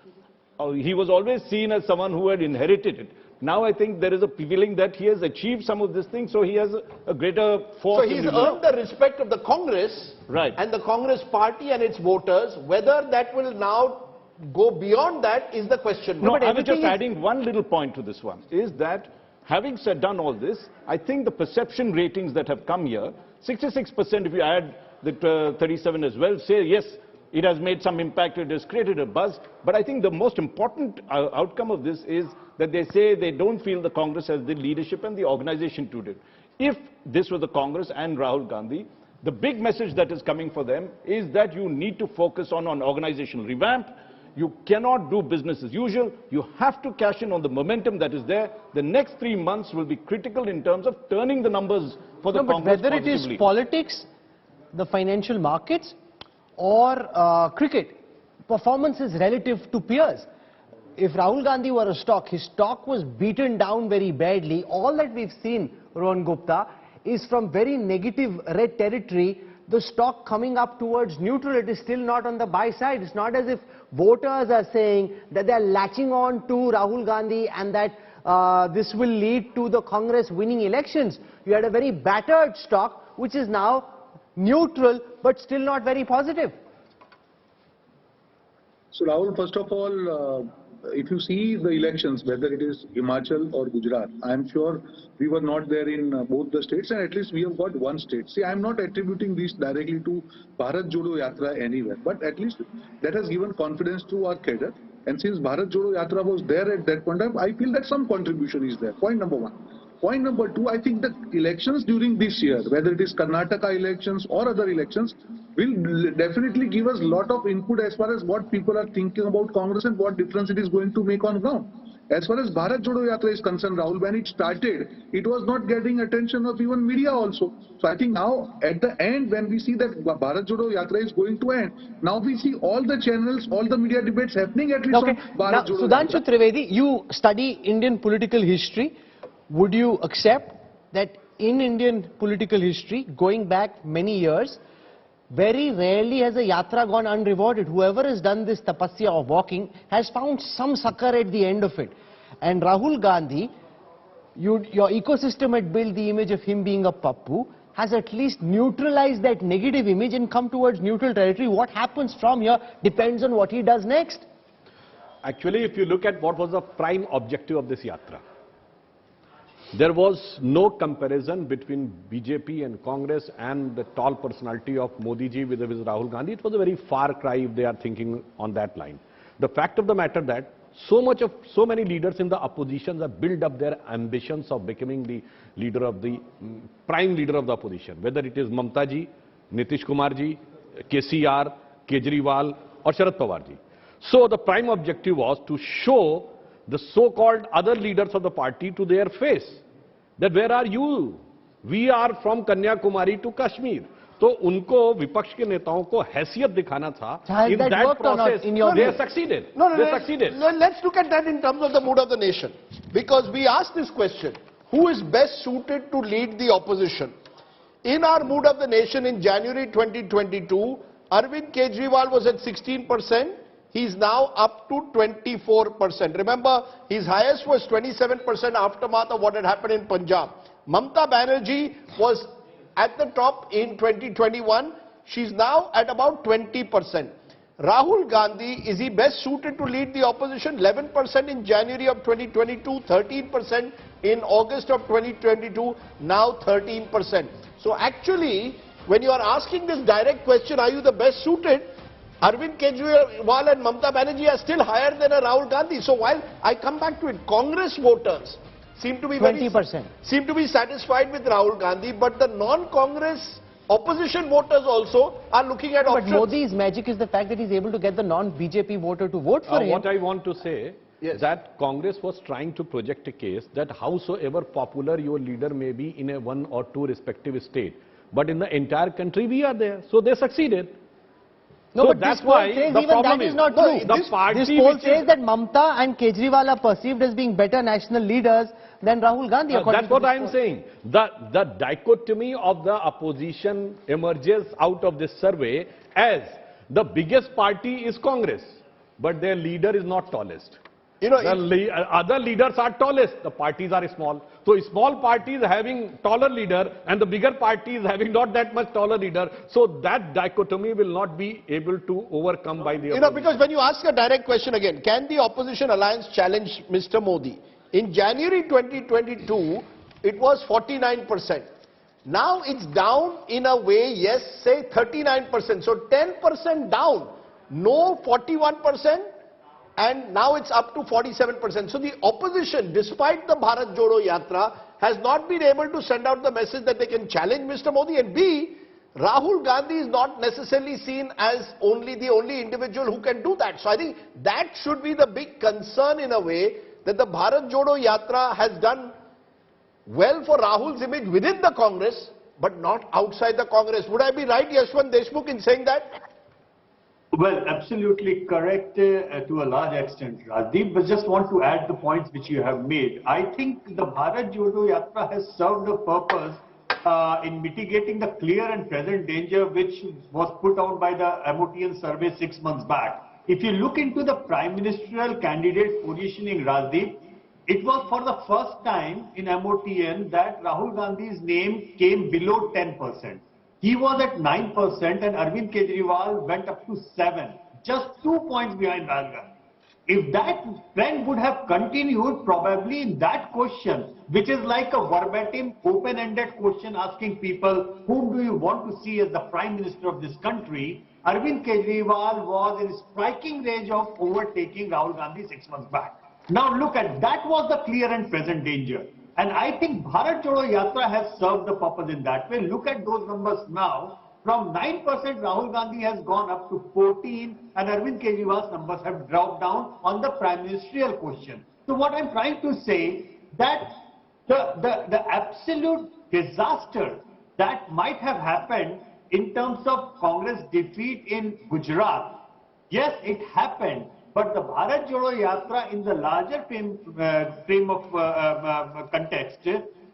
He was always seen as someone who had inherited it. Now I think there is a feeling that he has achieved some of these things, so he has a greater force. So he's earned the respect of the Congress, right, and the Congress party and its voters. Whether that will now go beyond that is the question. No, I was just adding one little point to this one, is that having done all this, I think the perception ratings that have come here, 66% if you add the 37 as well, say yes, it has made some impact, it has created a buzz. But I think the most important outcome of this is that they say they don't feel the Congress has the leadership and the organization to do it. If this was the Congress and Rahul Gandhi, the big message that is coming for them is that you need to focus on organizational revamp. You cannot do business as usual. You have to cash in on the momentum that is there. The next 3 months will be critical in terms of turning the numbers for the Congress whether positively. It is politics, the financial markets, or cricket, performance is relative to peers. If Rahul Gandhi were a stock, his stock was beaten down very badly. All that we've seen, Rohan Gupta, is from very negative red territory, the stock coming up towards neutral. It is still not on the buy side. It's not as if voters are saying that they're latching on to Rahul Gandhi and that this will lead to the Congress winning elections. You had a very battered stock, which is now neutral, but still not very positive. So Rahul, first of all, if you see the elections, whether it is Himachal or Gujarat, I am sure we were not there in both the states, and at least we have got one state. See, I am not attributing this directly to Bharat Jodo Yatra anywhere, but at least that has given confidence to our cadre. And since Bharat Jodo Yatra was there at that point, I feel that some contribution is there. Point number one. Point number two, I think that elections during this year, whether it is Karnataka elections or other elections, will definitely give us a lot of input as far as what people are thinking about Congress and what difference it is going to make on ground. As far as Bharat Jodo Yatra is concerned, Rahul, when it started, it was not getting attention of even media also. So I think now at the end, when we see that Bharat Jodo Yatra is going to end, now we see all the channels, all the media debates happening at least on Bharat Jodo Yatra. Sudhanshu Trivedi, you study Indian political history. Would you accept that in Indian political history, going back many years, very rarely has a yatra gone unrewarded? Whoever has done this tapasya of walking has found some succor at the end of it. And Rahul Gandhi, your ecosystem had built the image of him being a pappu, has at least neutralized that negative image and come towards neutral territory. What happens from here depends on what he does next. Actually, if you look at what was the prime objective of this yatra, there was no comparison between BJP and Congress and the tall personality of Modi ji with Rahul Gandhi. It was a very far cry if they are thinking on that line. The fact of the matter that so many leaders in the opposition have built up their ambitions of becoming the leader of the prime leader of the opposition, whether it is Mamta ji, Nitish Kumar ji, KCR, Kejriwal or Sharad Pawar ji. So the prime objective was to show the so-called other leaders of the party to their face, that where are you? We are from Kanyakumari to Kashmir. So उनको विपक्ष के नेताओं को हैसियत दिखाना था. In that process, they succeeded. They succeeded. Let's look at that in terms of the mood of the nation. Because we asked this question, who is best suited to lead the opposition? In our mood of the nation in January 2022, Arvind Kejriwal was at 16%. He's now up to 24%. Remember, his highest was 27% aftermath of what had happened in Punjab. Mamta Banerjee was at the top in 2021. She's now at about 20%. Rahul Gandhi, is he best suited to lead the opposition? 11% in January of 2022, 13% in August of 2022, now 13%. So actually, when you are asking this direct question, are you the best suited? Arvind Kejriwal and Mamata Banerjee are still higher than a Rahul Gandhi. So while I come back to it, Congress voters seem to be 20%. Seem to be satisfied with Rahul Gandhi, but the non-Congress opposition voters also are looking at options. But Modi's magic is the fact that he's able to get the non-BJP voter to vote for him. What I want to say Yes. that Congress was trying to project a case that howsoever popular your leader may be in a one or two respective state, but in the entire country we are there. So they succeeded. No, so but that's this poll why says the even problem that is is not no, true. the party This poll which says is, that Mamata and Kejriwal are perceived as being better national leaders than Rahul Gandhi. that's what I'm saying. The dichotomy of the opposition emerges out of this survey as the biggest party is Congress, but their leader is not tallest. You know, Other leaders are tallest, the parties are small. So small parties having taller leader and the bigger parties having not that much taller leader. So that dichotomy will not be able to overcome by the opposition. because when you ask a direct question again, can the opposition alliance challenge Mr. Modi? In January 2022, it was 49%. Now it's down in a way, yes, say 39%. So 10% down. No 41%. And now it's up to 47%. So the opposition, despite the Bharat Jodo Yatra, has not been able to send out the message that they can challenge Mr. Modi. And B, Rahul Gandhi is not necessarily seen as the only individual who can do that. So I think that should be the big concern in a way, that the Bharat Jodo Yatra has done well for Rahul's image within the Congress, but not outside the Congress. Would I be right, Yashwant Deshmukh, in saying that? Well, absolutely correct to a large extent, Rajdeep, but just want to add the points which you have made. I think the Bharat Jodo Yatra has served a purpose in mitigating the clear and present danger which was put out by the MOTN survey 6 months back. If you look into the Prime Ministerial candidate positioning, Rajdeep, it was for the first time in MOTN that Rahul Gandhi's name came below 10%. He was at 9% and Arvind Kejriwal went up to 7%, just 2 points behind Rahul Gandhi. If that trend would have continued, probably in that question, which is like a verbatim, open-ended question asking people, whom do you want to see as the Prime Minister of this country, Arvind Kejriwal was in striking range of overtaking Rahul Gandhi 6 months back. Now look at, that was the clear and present danger. And I think Bharat Jodo Yatra has served the purpose in that way. Look at those numbers now. From 9%, Rahul Gandhi has gone up to 14%, and Arvind Kejriwal's numbers have dropped down on the prime ministerial question. So what I'm trying to say, that the absolute disaster that might have happened in terms of Congress defeat in Gujarat, yes, it happened. But the Bharat Jodo Yatra in the larger frame of context,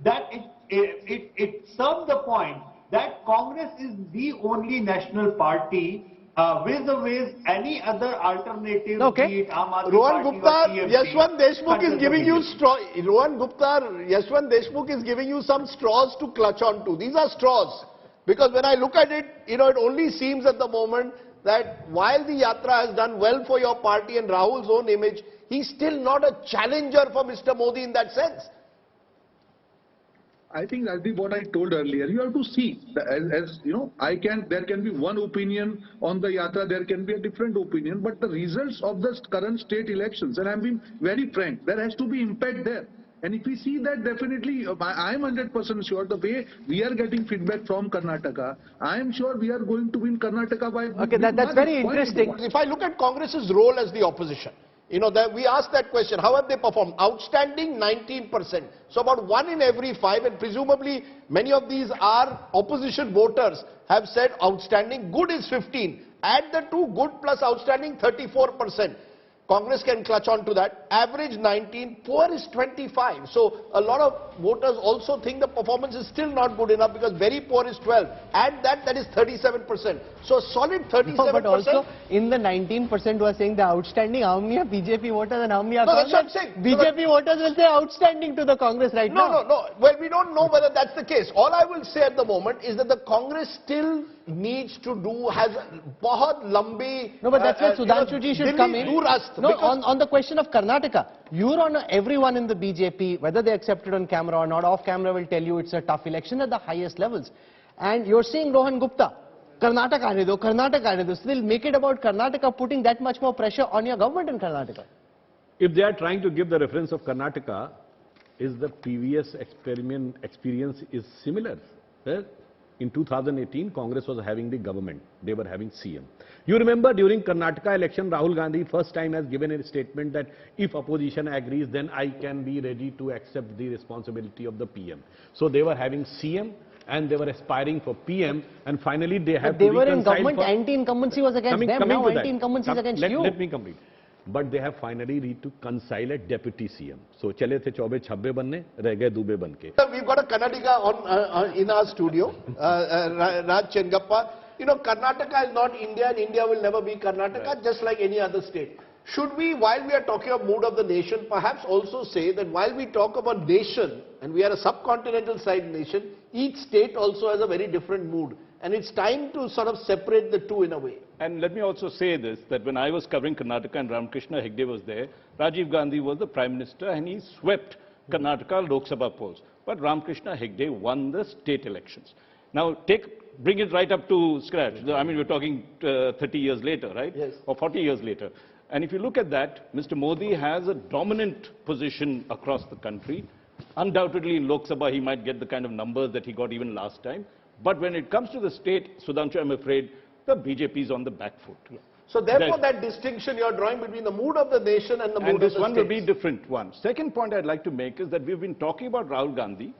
that it served the point that Congress is the only national party vis-a-vis any other alternative. Okay. Be it Aam Aadmi Rohan Party Gupta, or TMC, Yashwant Deshmukh is giving you straw. straw. Rohan Gupta, Yashwant Deshmukh is giving you some straws to clutch on to. These are straws. Because when I look at it, it only seems at the moment that while the Yatra has done well for your party and Rahul's own image, he's still not a challenger for Mr. Modi in that sense. I think that's what I told earlier. You have to see, as you know, there can be one opinion on the Yatra, there can be a different opinion, but the results of the current state elections, and I'm being very frank, there has to be impact there. And if we see that, definitely, I am 100% sure the way we are getting feedback from Karnataka, I am sure we are going to win Karnataka by... Okay, that's very interesting. If I look at Congress's role as the opposition, we asked that question, how have they performed? Outstanding, 19%. So about 1 in every 5, and presumably many of these are opposition voters, have said outstanding. Good is 15. Add the two, good plus outstanding, 34%. Congress can clutch on to that. Average 19, poor is 25. So a lot of voters also think the performance is still not good enough because very poor is 12. Add that is 37%. So a solid 37%. No, but also in the 19% who are saying the outstanding, how many are BJP voters and how many are Congress? That's what I'm saying. BJP voters will say outstanding to the Congress right now. No. Well, we don't know whether that's the case. All I will say at the moment is that the Congress still needs to do, has bahut lambi... No, but that's where Sudhanshu ji should come in. No, on the question of Karnataka, you're on everyone in the BJP, whether they accept it on camera or not, off camera will tell you it's a tough election at the highest levels. And you're saying Rohan Gupta, Karnataka aane do, Karnataka aane do. So they'll make it about Karnataka, putting that much more pressure on your government in Karnataka. If they are trying to give the reference of Karnataka, is the previous experience is similar. Well, in 2018, Congress was having the government. They were having CM. You remember during Karnataka election, Rahul Gandhi first time has given a statement that if opposition agrees, then I can be ready to accept the responsibility of the PM. So they were having CM and they were aspiring for PM, and finally they have But they were in government, anti-incumbency was against them, now anti-incumbency is against you. Let me complete. But they have finally reached to reconcile a deputy CM. So chale the 24 banne, reh gaye dube banke. We've got a Karnataka in our studio, Raj Chengappa. You know, Karnataka is not India, and India will never be Karnataka, right, just like any other state. Should we, while we are talking of mood of the nation, perhaps also say that while we talk about nation, and we are a subcontinental side nation, each state also has a very different mood. And it's time to sort of separate the two in a way. And let me also say this, that when I was covering Karnataka and Ramakrishna Hegde was there, Rajiv Gandhi was the Prime Minister and he swept Karnataka Lok Sabha polls. But Ramakrishna Hegde won the state elections. Now bring it right up to scratch. I mean, we're talking 30 years later, right? Yes. Or 40 years later. And if you look at that, Mr. Modi has a dominant position across the country. Undoubtedly in Lok Sabha he might get the kind of numbers that he got even last time. But when it comes to the state, Sudhanshu, I'm afraid the BJP is on the back foot. So therefore that distinction you're drawing between the mood of the nation and the mood of the this one will states. be different one. Second point I'd like to make is that we've been talking about Rahul Gandhi.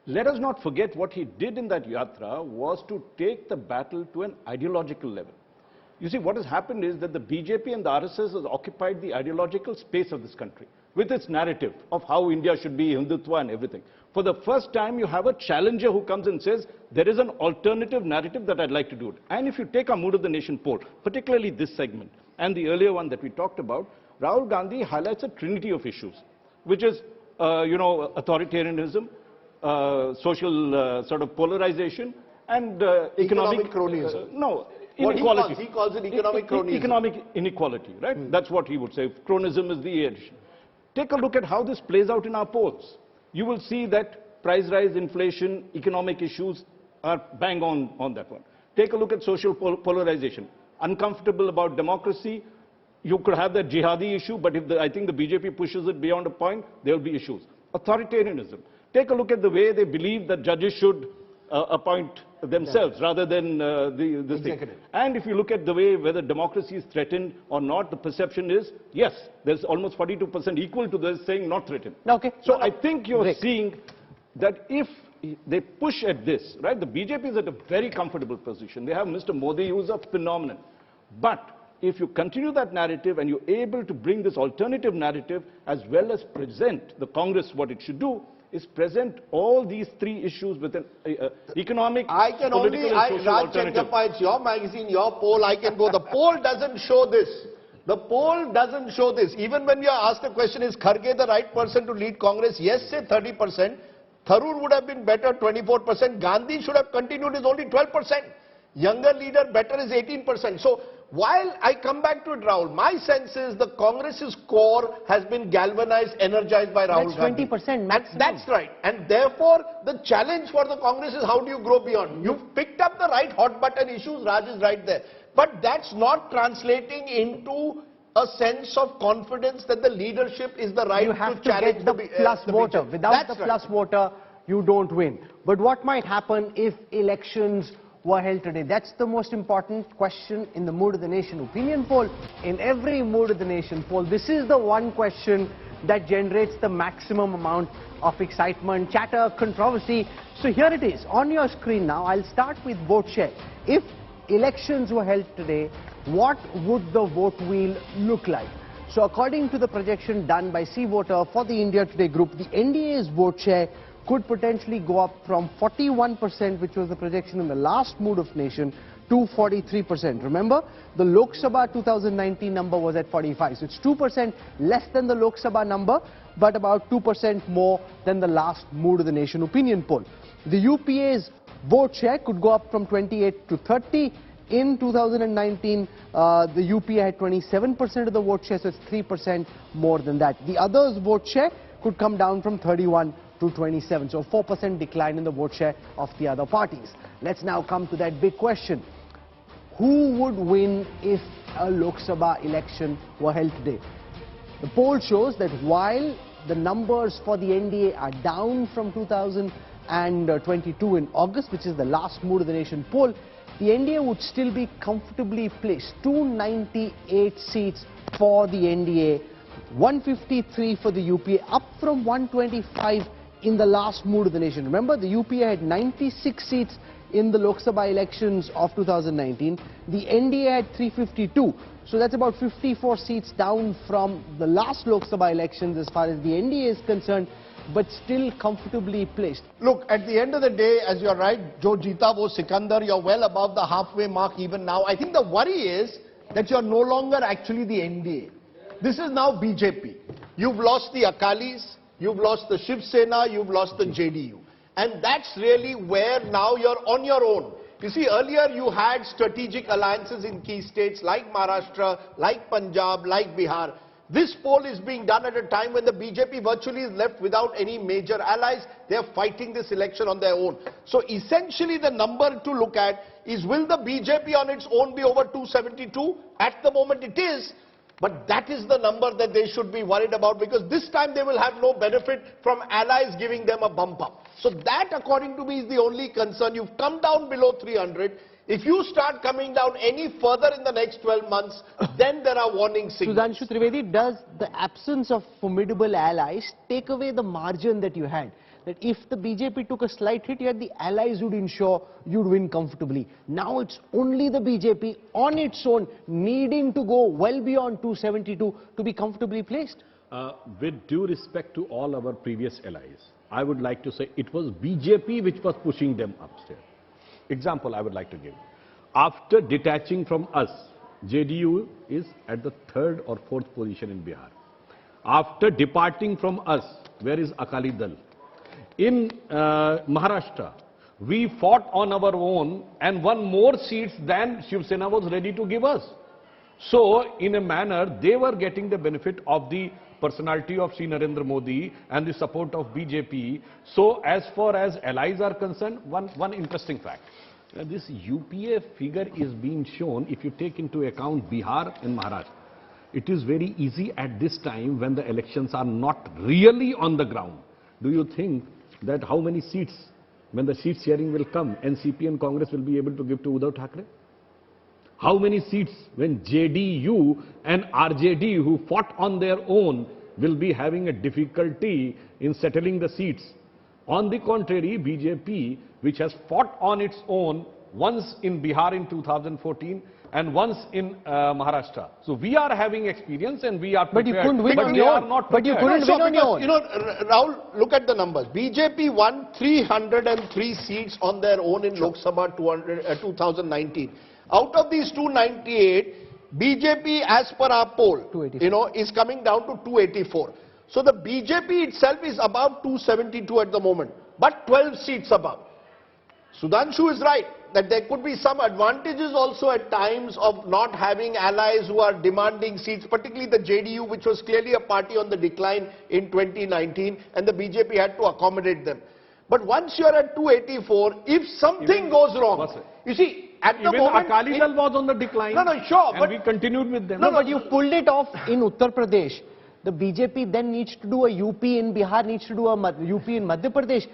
Let us not forget what he did in that yatra was to take the battle to an ideological level. You see, what has happened is that the BJP and the RSS has occupied the ideological space of this country with its narrative of how India should be, Hindutva and everything. For the first time, you have a challenger who comes and says, there is an alternative narrative that I'd like to do it. And if you take our Mood of the Nation poll, particularly this segment, and the earlier one that we talked about, Rahul Gandhi highlights a trinity of issues, which is, authoritarianism, social sort of polarization, and economic cronyism. Inequality. He calls it economic cronyism. Economic inequality, right? That's what he would say. Cronism is the addition. Take a look at how this plays out in our polls. You will see that price rise, inflation, economic issues are bang on that one. Take a look at social polarization. Uncomfortable about democracy, you could have that jihadi issue, but if I think the BJP pushes it beyond a point, there will be issues. Authoritarianism. Take a look at the way they believe that judges should appoint themselves rather than the executive. And if you look at the way whether democracy is threatened or not, the perception is, yes, there's almost 42% equal to this saying not threatened. Okay. So I think you're seeing that if they push at this, right, the BJP is at a very comfortable position. They have Mr. Modi, who's a phenomenon. But if you continue that narrative and you're able to bring this alternative narrative as well as present the Congress what it should do, is present all these three issues with an economic, political and social alternative. It's your magazine, your poll, I can go. The poll doesn't show this. The poll doesn't show this. Even when you are asked the question, is Kharge the right person to lead Congress? Yes, say 30%. Tharoor would have been better, 24%. Gandhi should have continued, is only 12%. Younger leader, better is 18%. So, while I come back to it, Rahul, my sense is the Congress's core has been galvanized, energized by Rahul Gandhi. That's 20% maximum. That's right. And therefore, the challenge for the Congress is how do you grow beyond? You've picked up the right hot button issues, Raj is right there. But that's not translating into a sense of confidence that the leadership is the right you have to challenge get the plus voter. Without the plus voter, you don't win. But what might happen if elections were held today? That's the most important question in the Mood of the Nation opinion poll. In every Mood of the Nation poll, this is the one question that generates the maximum amount of excitement, chatter, controversy. So here it is on your screen now. I'll start with vote share. If elections were held today, what would the vote wheel look like? So according to the projection done by C-Voter for the India Today group, the NDA's vote share could potentially go up from 41%, which was the projection in the last Mood of Nation, to 43%. Remember, the Lok Sabha 2019 number was at 45. So it's 2% less than the Lok Sabha number, but about 2% more than the last Mood of the Nation opinion poll. The UPA's vote share could go up from 28 to 30. In 2019, the UPA had 27% of the vote share, so it's 3% more than that. The others' vote share could come down from 31 to 27. So 4% decline in the vote share of the other parties. Let's now come to that big question. Who would win if a Lok Sabha election were held today? The poll shows that while the numbers for the NDA are down from 2022 in August, which is the last Mood of the Nation poll, the NDA would still be comfortably placed. 298 seats for the NDA, 153 for the UPA, up from 125 in the last Mood of the Nation. Remember, the UPA had 96 seats in the Lok Sabha elections of 2019. The NDA had 352. So that's about 54 seats down from the last Lok Sabha elections as far as the NDA is concerned, but still comfortably placed. Look, at the end of the day, as you're right, Jo Jeeta wo Sikandar, you're well above the halfway mark even now. I think the worry is that you're no longer actually the NDA. This is now BJP. You've lost the Akalis, you've lost the Shiv Sena, you've lost the JDU. And that's really where now you're on your own. You see, earlier you had strategic alliances in key states like Maharashtra, like Punjab, like Bihar. This poll is being done at a time when the BJP virtually is left without any major allies. They are fighting this election on their own. So essentially the number to look at is, will the BJP on its own be over 272? At the moment it is. But that is the number that they should be worried about, because this time they will have no benefit from allies giving them a bump up. So that, according to me, is the only concern. You've come down below 300. If you start coming down any further in the next 12 months, then there are warning signals. Sudhanshu Trivedi, does the absence of formidable allies take away the margin that you had? That if the BJP took a slight hit, you had the allies who would ensure you'd win comfortably. Now it's only the BJP on its own needing to go well beyond 272 to be comfortably placed. With due respect to all our previous allies, I would like to say it was BJP which was pushing them upstairs. Example I would like to give. After detaching from us, JDU is at the 3rd or 4th position in Bihar. After departing from us, where is Akali Dal? In Maharashtra, we fought on our own and won more seats than Shiv Sena was ready to give us. So, in a manner, they were getting the benefit of the personality of Sri Narendra Modi and the support of BJP. So, as far as allies are concerned, one interesting fact. This UPA figure is being shown if you take into account Bihar and Maharashtra. It is very easy at this time when the elections are not really on the ground. Do you think that how many seats, when the seat sharing will come, NCP and Congress will be able to give to Uddhav Thackeray? How many seats when JDU and RJD, who fought on their own, will be having a difficulty in settling the seats? On the contrary, BJP, which has fought on its own once in Bihar in 2014 and once in Maharashtra. So we are having experience and we are prepared. But you couldn't win on your own. But you couldn't win on your own. You know, Rahul, look at the numbers. BJP won 303 seats on their own in Lok Sabha 2019. Out of these 298, BJP, as per our poll, is coming down to 284. So the BJP itself is about 272 at the moment, but 12 seats above. Sudhanshu is right that there could be some advantages also at times of not having allies who are demanding seats, particularly the JDU, which was clearly a party on the decline in 2019, and the BJP had to accommodate them. But once you're at 284, if something goes wrong, you see, at the moment... Akali Dal was on the decline. No, sure. And we continued with them. No, but you pulled it off in Uttar Pradesh. The BJP then needs to do a UP in Bihar, needs to do a UP in Madhya Pradesh.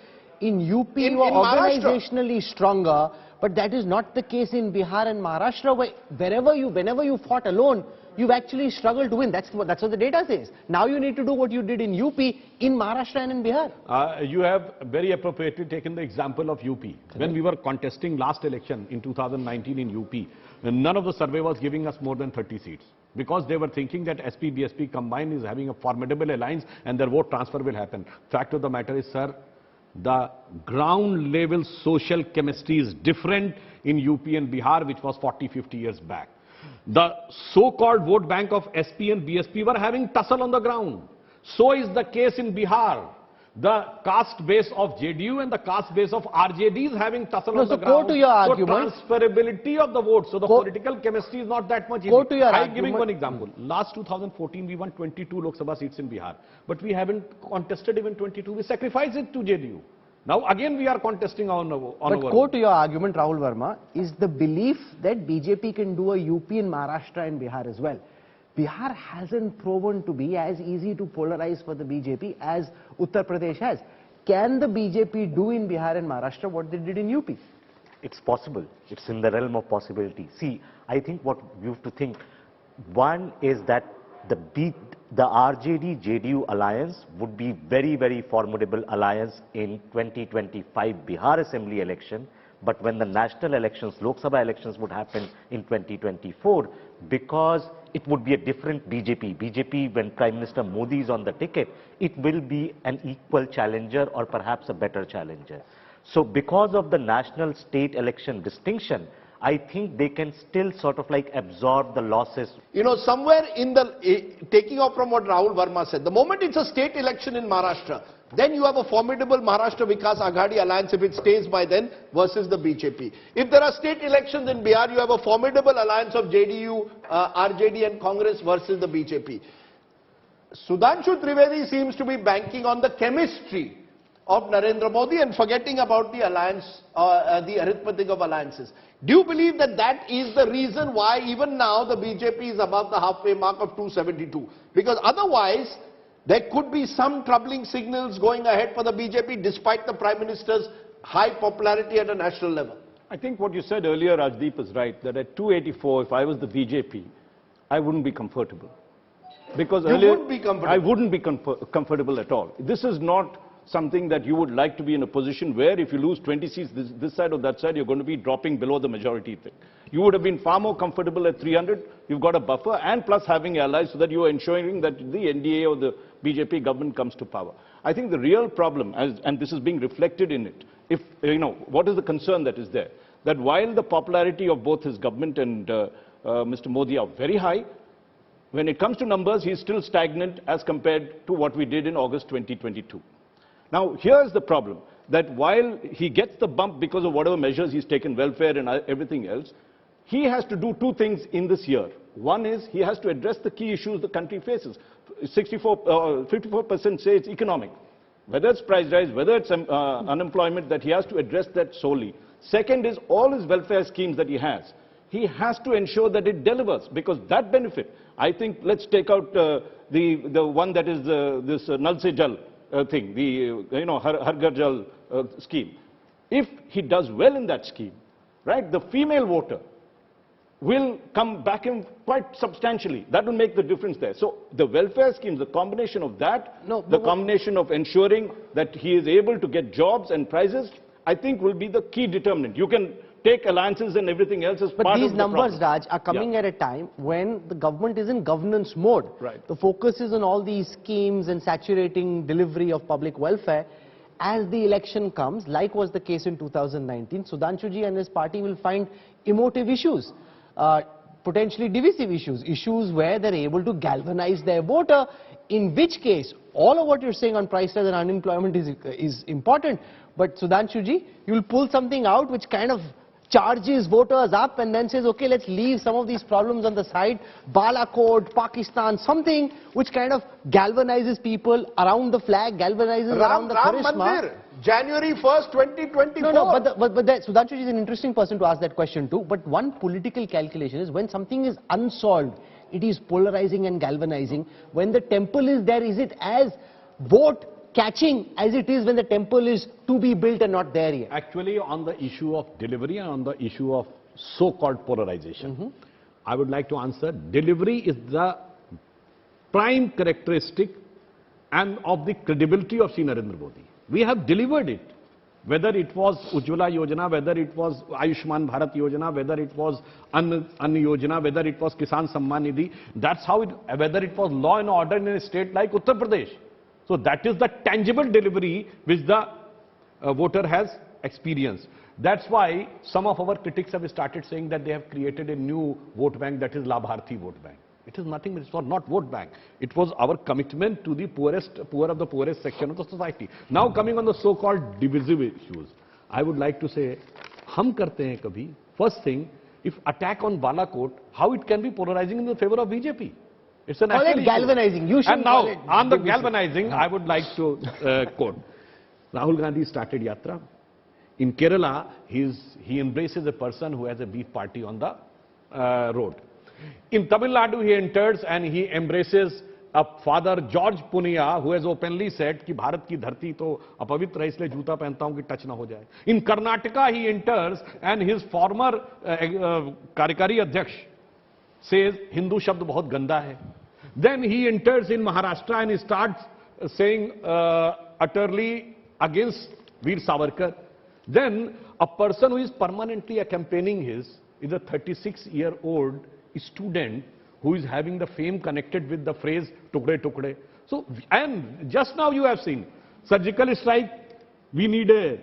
In UP, you are organizationally stronger, but that is not the case in Bihar and Maharashtra, where whenever you fought alone, you've actually struggled to win. That's what the data says. Now you need to do what you did in UP, in Maharashtra and in Bihar. You have very appropriately taken the example of UP. When we were contesting last election in 2019 in UP, none of the survey was giving us more than 30 seats. Because they were thinking that SP-BSP combined is having a formidable alliance and their vote transfer will happen. Fact of the matter is, sir, the ground level social chemistry is different in UP and Bihar, which was 40-50 years back. The so-called vote bank of SP and BSP were having tussle on the ground. So is the case in Bihar. The caste base of JDU and the caste base of RJD is having tussle No, on the so ground. go to your argument. So transferability of the vote. So the political chemistry is not that much easy. Go to your I'm giving argument. one example. Last 2014, we won 22 Lok Sabha seats in Bihar. But we haven't contested even 22. We sacrificed it to JDU. Now again we are contesting on our But go to your argument, Rahul Verma, is the belief that BJP can do a UP in Maharashtra and Bihar as well. Bihar hasn't proven to be as easy to polarize for the BJP as Uttar Pradesh has. Can the BJP do in Bihar and Maharashtra what they did in UP? It's possible. It's in the realm of possibility. See, I think what you have to think, one is that the RJD-JDU alliance would be very, very formidable alliance in 2025 Bihar Assembly election. But when the national elections, Lok Sabha elections would happen in 2024, because it would be a different BJP. BJP, when Prime Minister Modi is on the ticket, it will be an equal challenger or perhaps a better challenger. So because of the national state election distinction, I think they can still sort of like absorb the losses. You know, somewhere in the, taking off from what Rahul Verma said, the moment it's a state election in Maharashtra, then you have a formidable Maharashtra Vikas Aghadi alliance if it stays by then versus the BJP. If there are state elections in Bihar, you have a formidable alliance of JDU, RJD and Congress versus the BJP. Sudhanshu Trivedi seems to be banking on the chemistry of Narendra Modi and forgetting about the alliance, the arithmetic of alliances. Do you believe that that is the reason why even now the BJP is above the halfway mark of 272? Because otherwise, there could be some troubling signals going ahead for the BJP despite the Prime Minister's high popularity at a national level. I think what you said earlier, Rajdeep, is right, that at 284, if I was the BJP, I wouldn't be comfortable. Because earlier, wouldn't be comfortable. I wouldn't be comfortable at all. This is not something that you would like to be in a position where if you lose 20 seats this side or that side, you're going to be dropping below the majority thing. You would have been far more comfortable at 300. You've got a buffer and plus having allies so that you are ensuring that the NDA or the BJP government comes to power. I think the real problem, and this is being reflected in it, if, you know, what is the concern that is there? That while the popularity of both his government and Mr. Modi are very high, when it comes to numbers, he's still stagnant as compared to what we did in August 2022. Now, here's the problem, that while he gets the bump because of whatever measures he's taken, welfare and everything else, he has to do two things in this year. One is he has to address the key issues the country faces. 54% say it's economic. Whether it's price rise, whether it's unemployment, that he has to address that solely. Second is all his welfare schemes that he has to ensure that it delivers, because that benefit, I think, let's take out the one that is this Nal Se Jal thing, the Har Ghar Jal scheme. If he does well in that scheme, right, the female voter will come back in quite substantially. That will make the difference there. So the welfare schemes, the combination of that, the combination of ensuring that he is able to get jobs and prizes, I think will be the key determinant. You can take alliances and everything else as part of the problem. But these numbers, Raj, are coming at a time when the government is in governance mode. Right. The focus is on all these schemes and saturating delivery of public welfare. As the election comes, like was the case in 2019, Sudhanshuji and his party will find emotive issues, potentially divisive issues, issues where they're able to galvanize their voter, in which case all of what you're saying on price rise and unemployment is important. But Sudhanshuji, you'll pull something out which kind of charges voters up and then says, okay, let's leave some of these problems on the side. Balakot, Pakistan, something which kind of galvanizes people around the flag, galvanizes around the charisma. Mandir, January 1st, 2024. No, but Sudhanshuji is an interesting person to ask that question too. But one political calculation is when something is unsolved, it is polarizing and galvanizing. When the temple is there, is it as vote catching as it is when the temple is to be built and not there yet? Actually, on the issue of delivery and on the issue of so-called polarization, I would like to answer, delivery is the prime characteristic and of the credibility of Sri Narendra Modi. We have delivered it. Whether it was Ujjwala Yojana, whether it was Ayushman Bharat Yojana, whether it was Ann Yojana, whether it was Kisan Samman Nidhi, that's how it, whether it was law and order in a state like Uttar Pradesh. So that is the tangible delivery which the voter has experienced. That's why some of our critics have started saying that they have created a new vote bank, that is Labharthi vote bank. It is nothing, it was not vote bank. It was our commitment to the poor of the poorest section of the society. Now coming on the so-called divisive issues, I would like to say, hum karte hain kabhi. First thing, if attack on Balakot, how it can be polarizing in the favor of BJP? It's an Call it galvanizing. You should and now, call it on the divisive. galvanizing, I would like to quote. Rahul Gandhi started Yatra. In Kerala, he embraces a person who has a beef party on the road. In Tamil Nadu, he enters and he embraces a father, George Punia, who has openly said कि भारत की धरती तो अपवित्र है इसलिए जूता पहनता हूं कि टच ना हो जाए. In Karnataka, he enters and his former कार्यकारी अध्यक्ष says Hindu शब्द बहुत गंदा है. Then he enters in Maharashtra and he starts saying utterly against Veer Savarkar. Then a person who is permanently campaigning is a 36-year-old student who is having the fame connected with the phrase "tukde tukde." So, and just now you have seen surgical strike. We need a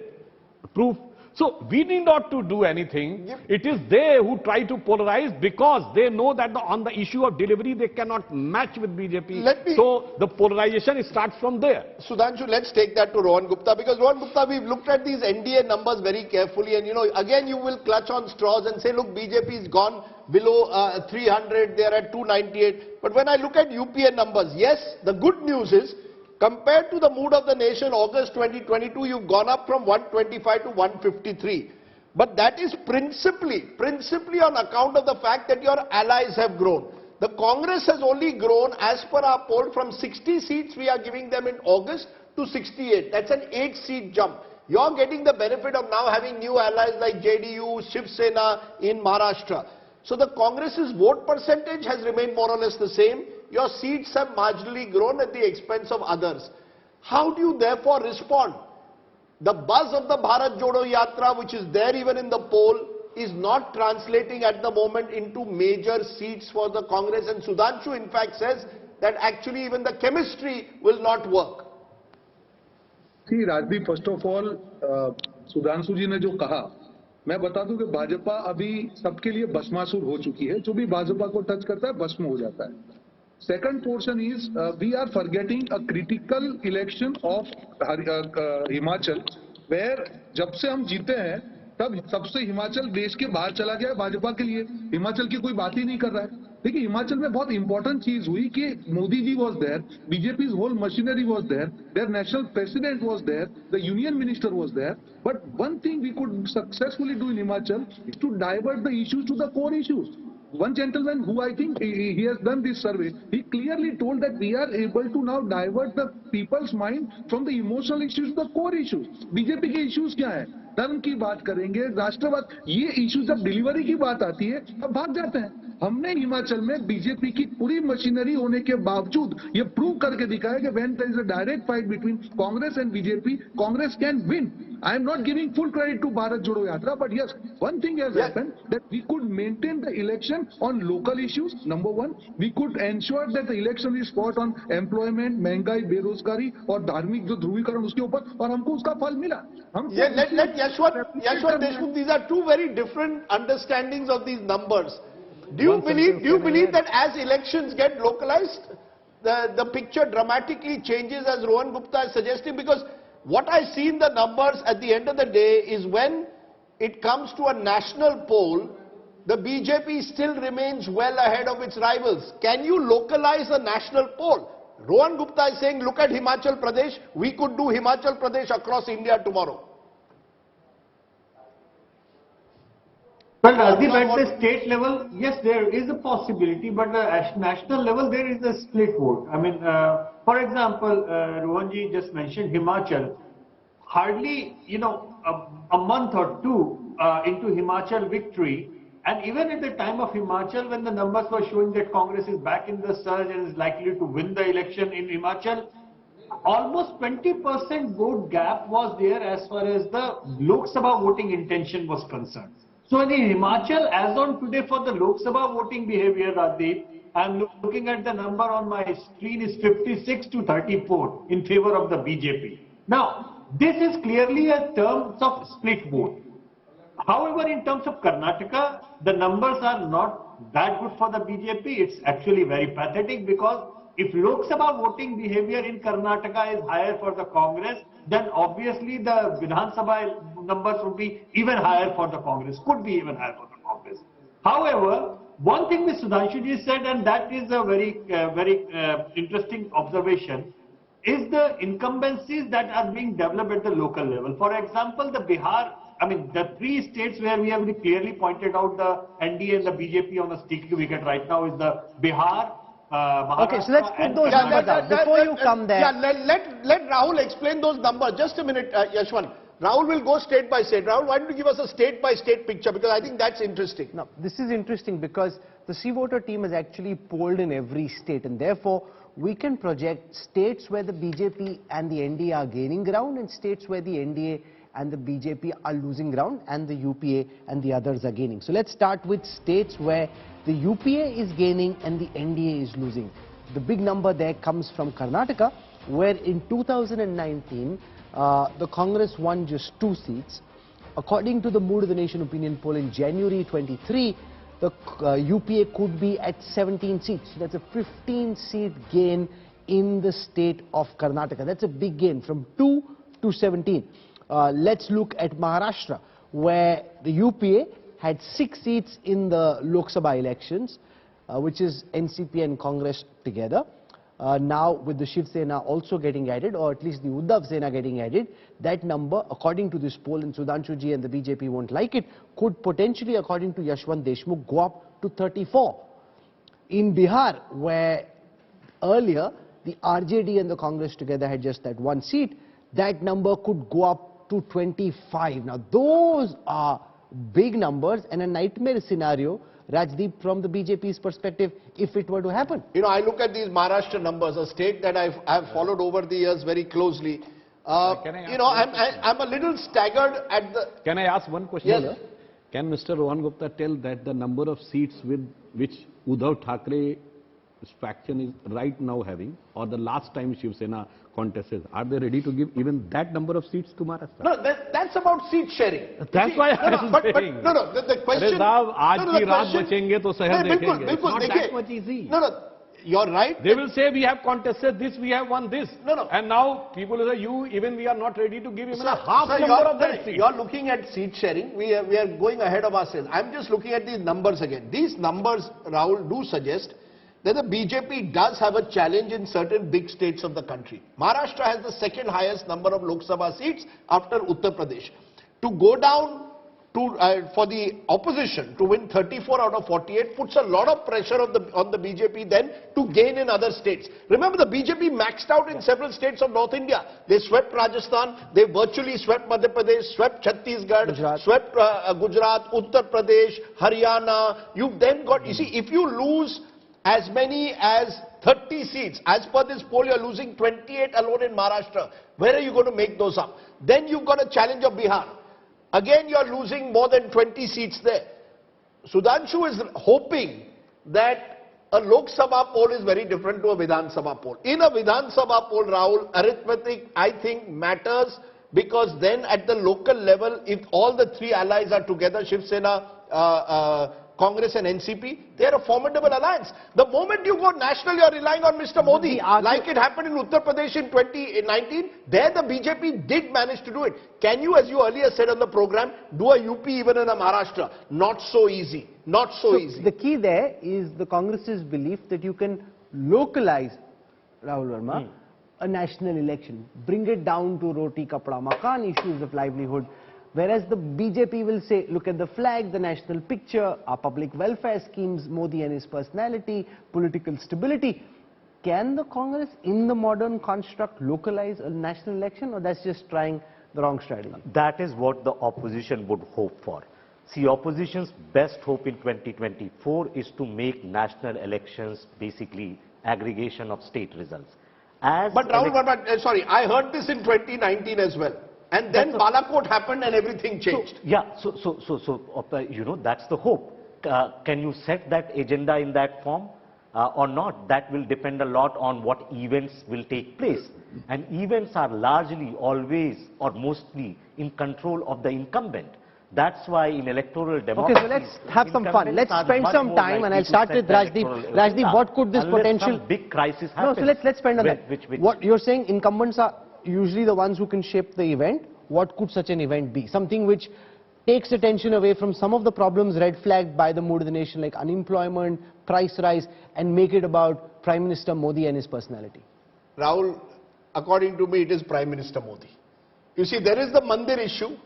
proof. So we need not to do anything. Yep. It is they who try to polarize because they know that on the issue of delivery they cannot match with BJP. So the polarization starts from there. Sudhanshu, let's take that to Rohan Gupta, because Rohan Gupta, we've looked at these NDA numbers very carefully, and again you will clutch on straws and say, look, BJP is gone below 300, they're at 298. But when I look at UPA numbers, yes, the good news is, compared to the mood of the nation, August 2022, you've gone up from 125 to 153. But that is principally on account of the fact that your allies have grown. The Congress has only grown, as per our poll, from 60 seats we are giving them in August to 68. That's an 8-seat jump. You're getting the benefit of now having new allies like JDU, Shiv Sena in Maharashtra. So the Congress's vote percentage has remained more or less the same. Your seats have marginally grown at the expense of others. How do you therefore respond? The buzz of the Bharat Jodo Yatra, which is there even in the poll, is not translating at the moment into major seats for the Congress. And Sudhanshu in fact says that actually even the chemistry will not work. See, Rajdeep, first of all, Sudhanshu ji ने जो कहा, मैं बता दूं कि भाजपा अभी सबके लिए भस्मासुर हो चुकी है. जो भी भाजपा को टच करता है भस्म हो जाता है. Second portion is we are forgetting a critical election of Himachal, where जब से हम जीते हैं तब सबसे हिमाचल देश के बाहर चला गया है भाजपा के लिए. हिमाचल की कोई बात ही नहीं कर रहा है. देखिए हिमाचल में बहुत इंपॉर्टेंट चीज हुई कि Modi ji was there, BJP whole machinery was there, their national president was there, the union minister was there. But one thing we could successfully do in Himachal is to divert the issues to the core issues. One gentleman who I think he has done this survey, he clearly told that we are able to now divert the people's mind from the emotional issues to the core issues. BJP के issues क्या है? धर्म की बात करेंगे, राष्ट्रवाद, ये issues जब डिलीवरी की बात आती है तब भाग जाते हैं. हमने हिमाचल में बीजेपी की पूरी मशीनरी होने के बावजूद ये प्रूव करके दिखाया कि when there is a direct fight between Congress and BJP, Congress can win. I am not giving full credit to Bharat Jodo Yatra, but yes, one thing has happened, that we could maintain the election on local issues. Number one, we could ensure that the election is fought on employment, महंगाई, बेरोजगारी और धार्मिक जो ध्रुवीकरण उसके ऊपर, और हमको उसका फल मिला. Let Yashwant Deshmukh, these are two very different understandings of these numbers. Do you believe that as elections get localized, the picture dramatically changes, as Rohan Gupta is suggesting? Because what I see in the numbers at the end of the day is when it comes to a national poll, the BJP still remains well ahead of its rivals. Can you localize a national poll? Rohan Gupta is saying, look at Himachal Pradesh. We could do Himachal Pradesh across India tomorrow. Well, Rajdeep, at the state level, yes, there is a possibility, but at national level, there is a split vote. I mean, for example, Rohanji just mentioned Himachal. Hardly, a month or two into Himachal victory, and even at the time of Himachal, when the numbers were showing that Congress is back in the surge and is likely to win the election in Himachal, almost 20% vote gap was there as far as the Lok Sabha voting intention was concerned. So in Himachal, as on today for the Lok Sabha voting behavior, Rajdeep, I'm looking at the number on my screen is 56 to 34 in favor of the BJP. Now, this is clearly a terms of split vote. However, in terms of Karnataka, the numbers are not not that good for the BJP. It's actually very pathetic, because if Lok Sabha voting behavior in Karnataka is higher for the Congress, then obviously the Vidhan Sabha numbers would be even higher for the Congress, could be even higher for the Congress. However, one thing Mr. Sudhanshu said, and that is a very interesting observation, is the incumbencies that are being developed at the local level. For example, the Bihar, I mean, the three states where we have clearly pointed out the NDA and the BJP on a sticky wicket right now is the Bihar, Okay, so let's put those numbers out. Before you come there... Yeah, let Rahul explain those numbers. Just a minute, Yashwant. Rahul will go state by state. Rahul, why don't you give us a state by state picture, because I think that's interesting. Now, this is interesting because the C-Voter team has actually polled in every state, and therefore we can project states where the BJP and the NDA are gaining ground and states where the NDA and the BJP are losing ground and the UPA and the others are gaining. So let's start with states where the UPA is gaining and the NDA is losing. The big number there comes from Karnataka, where in 2019, the Congress won just 2 seats. According to the Mood of the Nation opinion poll in January 23, the UPA could be at 17 seats. So that's a 15-seat gain in the state of Karnataka. That's a big gain from 2 to 17. Let's look at Maharashtra, where the UPA had 6 seats in the Lok Sabha elections, which is NCP and Congress together. Now with the Shiv Sena also getting added, or at least the Uddhav Sena getting added, that number, according to this poll, and Sudhanshu ji and the BJP won't like it, could potentially, according to Yashwant Deshmukh, go up to 34. In Bihar, where earlier the RJD and the Congress together had just that 1 seat, that number could go up to 25. Now those are big numbers and a nightmare scenario, Rajdeep, from the BJP's perspective, if it were to happen. You know, I look at these Maharashtra numbers, a state that I've followed over the years very closely. You know, I'm a little staggered at the... Can I ask one question? Yes. Can Mr. Rohan Gupta tell that the number of seats with which Uddhav Thackeray's faction is right now having, or the last time Shiv Sena contested, are they ready to give even that number of seats to Maharashtra? No, that's about seat sharing. That's why I was saying. The question... It's not that much easy. No, you're right. They will say we have contested this, we have won this. No. And now people will say, we are not ready to give even a half number of that seat. You're looking at seat sharing. We are going ahead of ourselves. I'm just looking at these numbers again. These numbers, Rahul, do suggest that the BJP does have a challenge in certain big states of the country. Maharashtra has the second highest number of Lok Sabha seats after Uttar Pradesh. To go down to, for the opposition to win 34 out of 48 puts a lot of pressure on the BJP then to gain in other states. Remember, the BJP maxed out in several states of North India. They swept Rajasthan, they virtually swept Madhya Pradesh, swept Chhattisgarh, swept Gujarat, Uttar Pradesh, Haryana. You've then got, you see, if you lose as many as 30 seats, as per this poll, you're losing 28 alone in Maharashtra. Where are you going to make those up? Then you've got a challenge of Bihar. Again, you're losing more than 20 seats there. Sudhanshu is hoping that a Lok Sabha poll is very different to a Vidhan Sabha poll. In a Vidhan Sabha poll, Rahul, arithmetic, I think, matters, because then at the local level, if all the 3 allies are together, Shiv Sena, Congress and NCP, they are a formidable alliance. The moment you go national, you are relying on Mr. Modi, like it happened in Uttar Pradesh in 2019. There the BJP did manage to do it. Can you, as you earlier said on the program, do a UP even in a Maharashtra? Not so easy. Not so easy. The key there is the Congress's belief that you can localize, Rahul Verma, a national election. Bring it down to roti, kapda, makan, issues of livelihood. Whereas the BJP will say, look at the flag, the national picture, our public welfare schemes, Modi and his personality, political stability. Can the Congress, in the modern construct, localize a national election, or that's just trying the wrong strategy? That is what the opposition would hope for. See, opposition's best hope in 2024 is to make national elections basically aggregation of state results. But Rahul Verma, sorry, I heard this in 2019 as well. And then Balakot happened and everything changed. You know, that's the hope. Can you set that agenda in that form or not? That will depend a lot on what events will take place. And events are largely always or mostly in control of the incumbent. That's why in electoral democracy... Okay, so let's have some fun. Let's spend some time, and I'll start with Rajdeep. Rajdeep, what could this potential... big crisis happens. No, so let's spend on that. What you're saying, incumbents are usually the ones who can shape the event. What could such an event be? Something which takes attention away from some of the problems red flagged by the mood of the nation, like unemployment, price rise, and make it about Prime Minister Modi and his personality. Rahul, according to me, it is Prime Minister Modi. You see, there is the Mandir issue,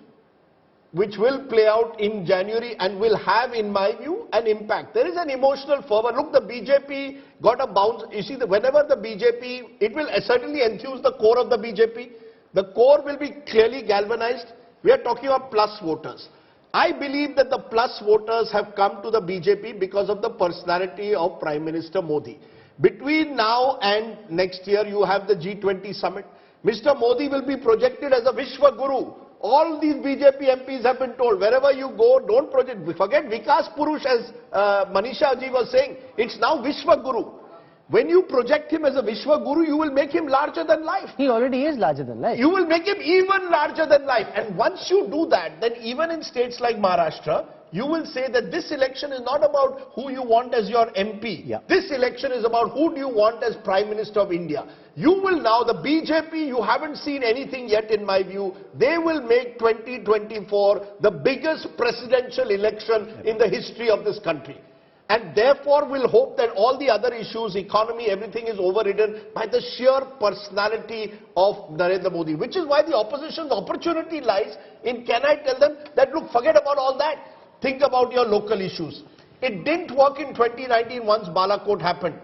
which will play out in January and will have, in my view, an impact. There is an emotional fervor. Look, the BJP got a bounce. You see, whenever the BJP, it will certainly enthuse the core of the BJP. The core will be clearly galvanized. We are talking about plus voters. I believe that the plus voters have come to the BJP because of the personality of Prime Minister Modi. Between now and next year, you have the G20 summit. Mr. Modi will be projected as a Vishwa Guru. All these BJP MPs have been told, wherever you go, don't project. Forget Vikas Purush, as Manisha ji was saying. It's now Vishwa Guru. When you project him as a Vishwa Guru, you will make him larger than life. He already is larger than life. You will make him even larger than life. And once you do that, then even in states like Maharashtra, you will say that this election is not about who you want as your MP. Yeah. This election is about who do you want as Prime Minister of India. You will now, the BJP, you haven't seen anything yet in my view. They will make 2024 the biggest presidential election in the history of this country. And therefore we'll hope that all the other issues, economy, everything is overridden by the sheer personality of Narendra Modi. Which is why the opposition's opportunity lies in, can I tell them that, look, forget about all that. Think about your local issues. It didn't work in 2019 once Balakot happened.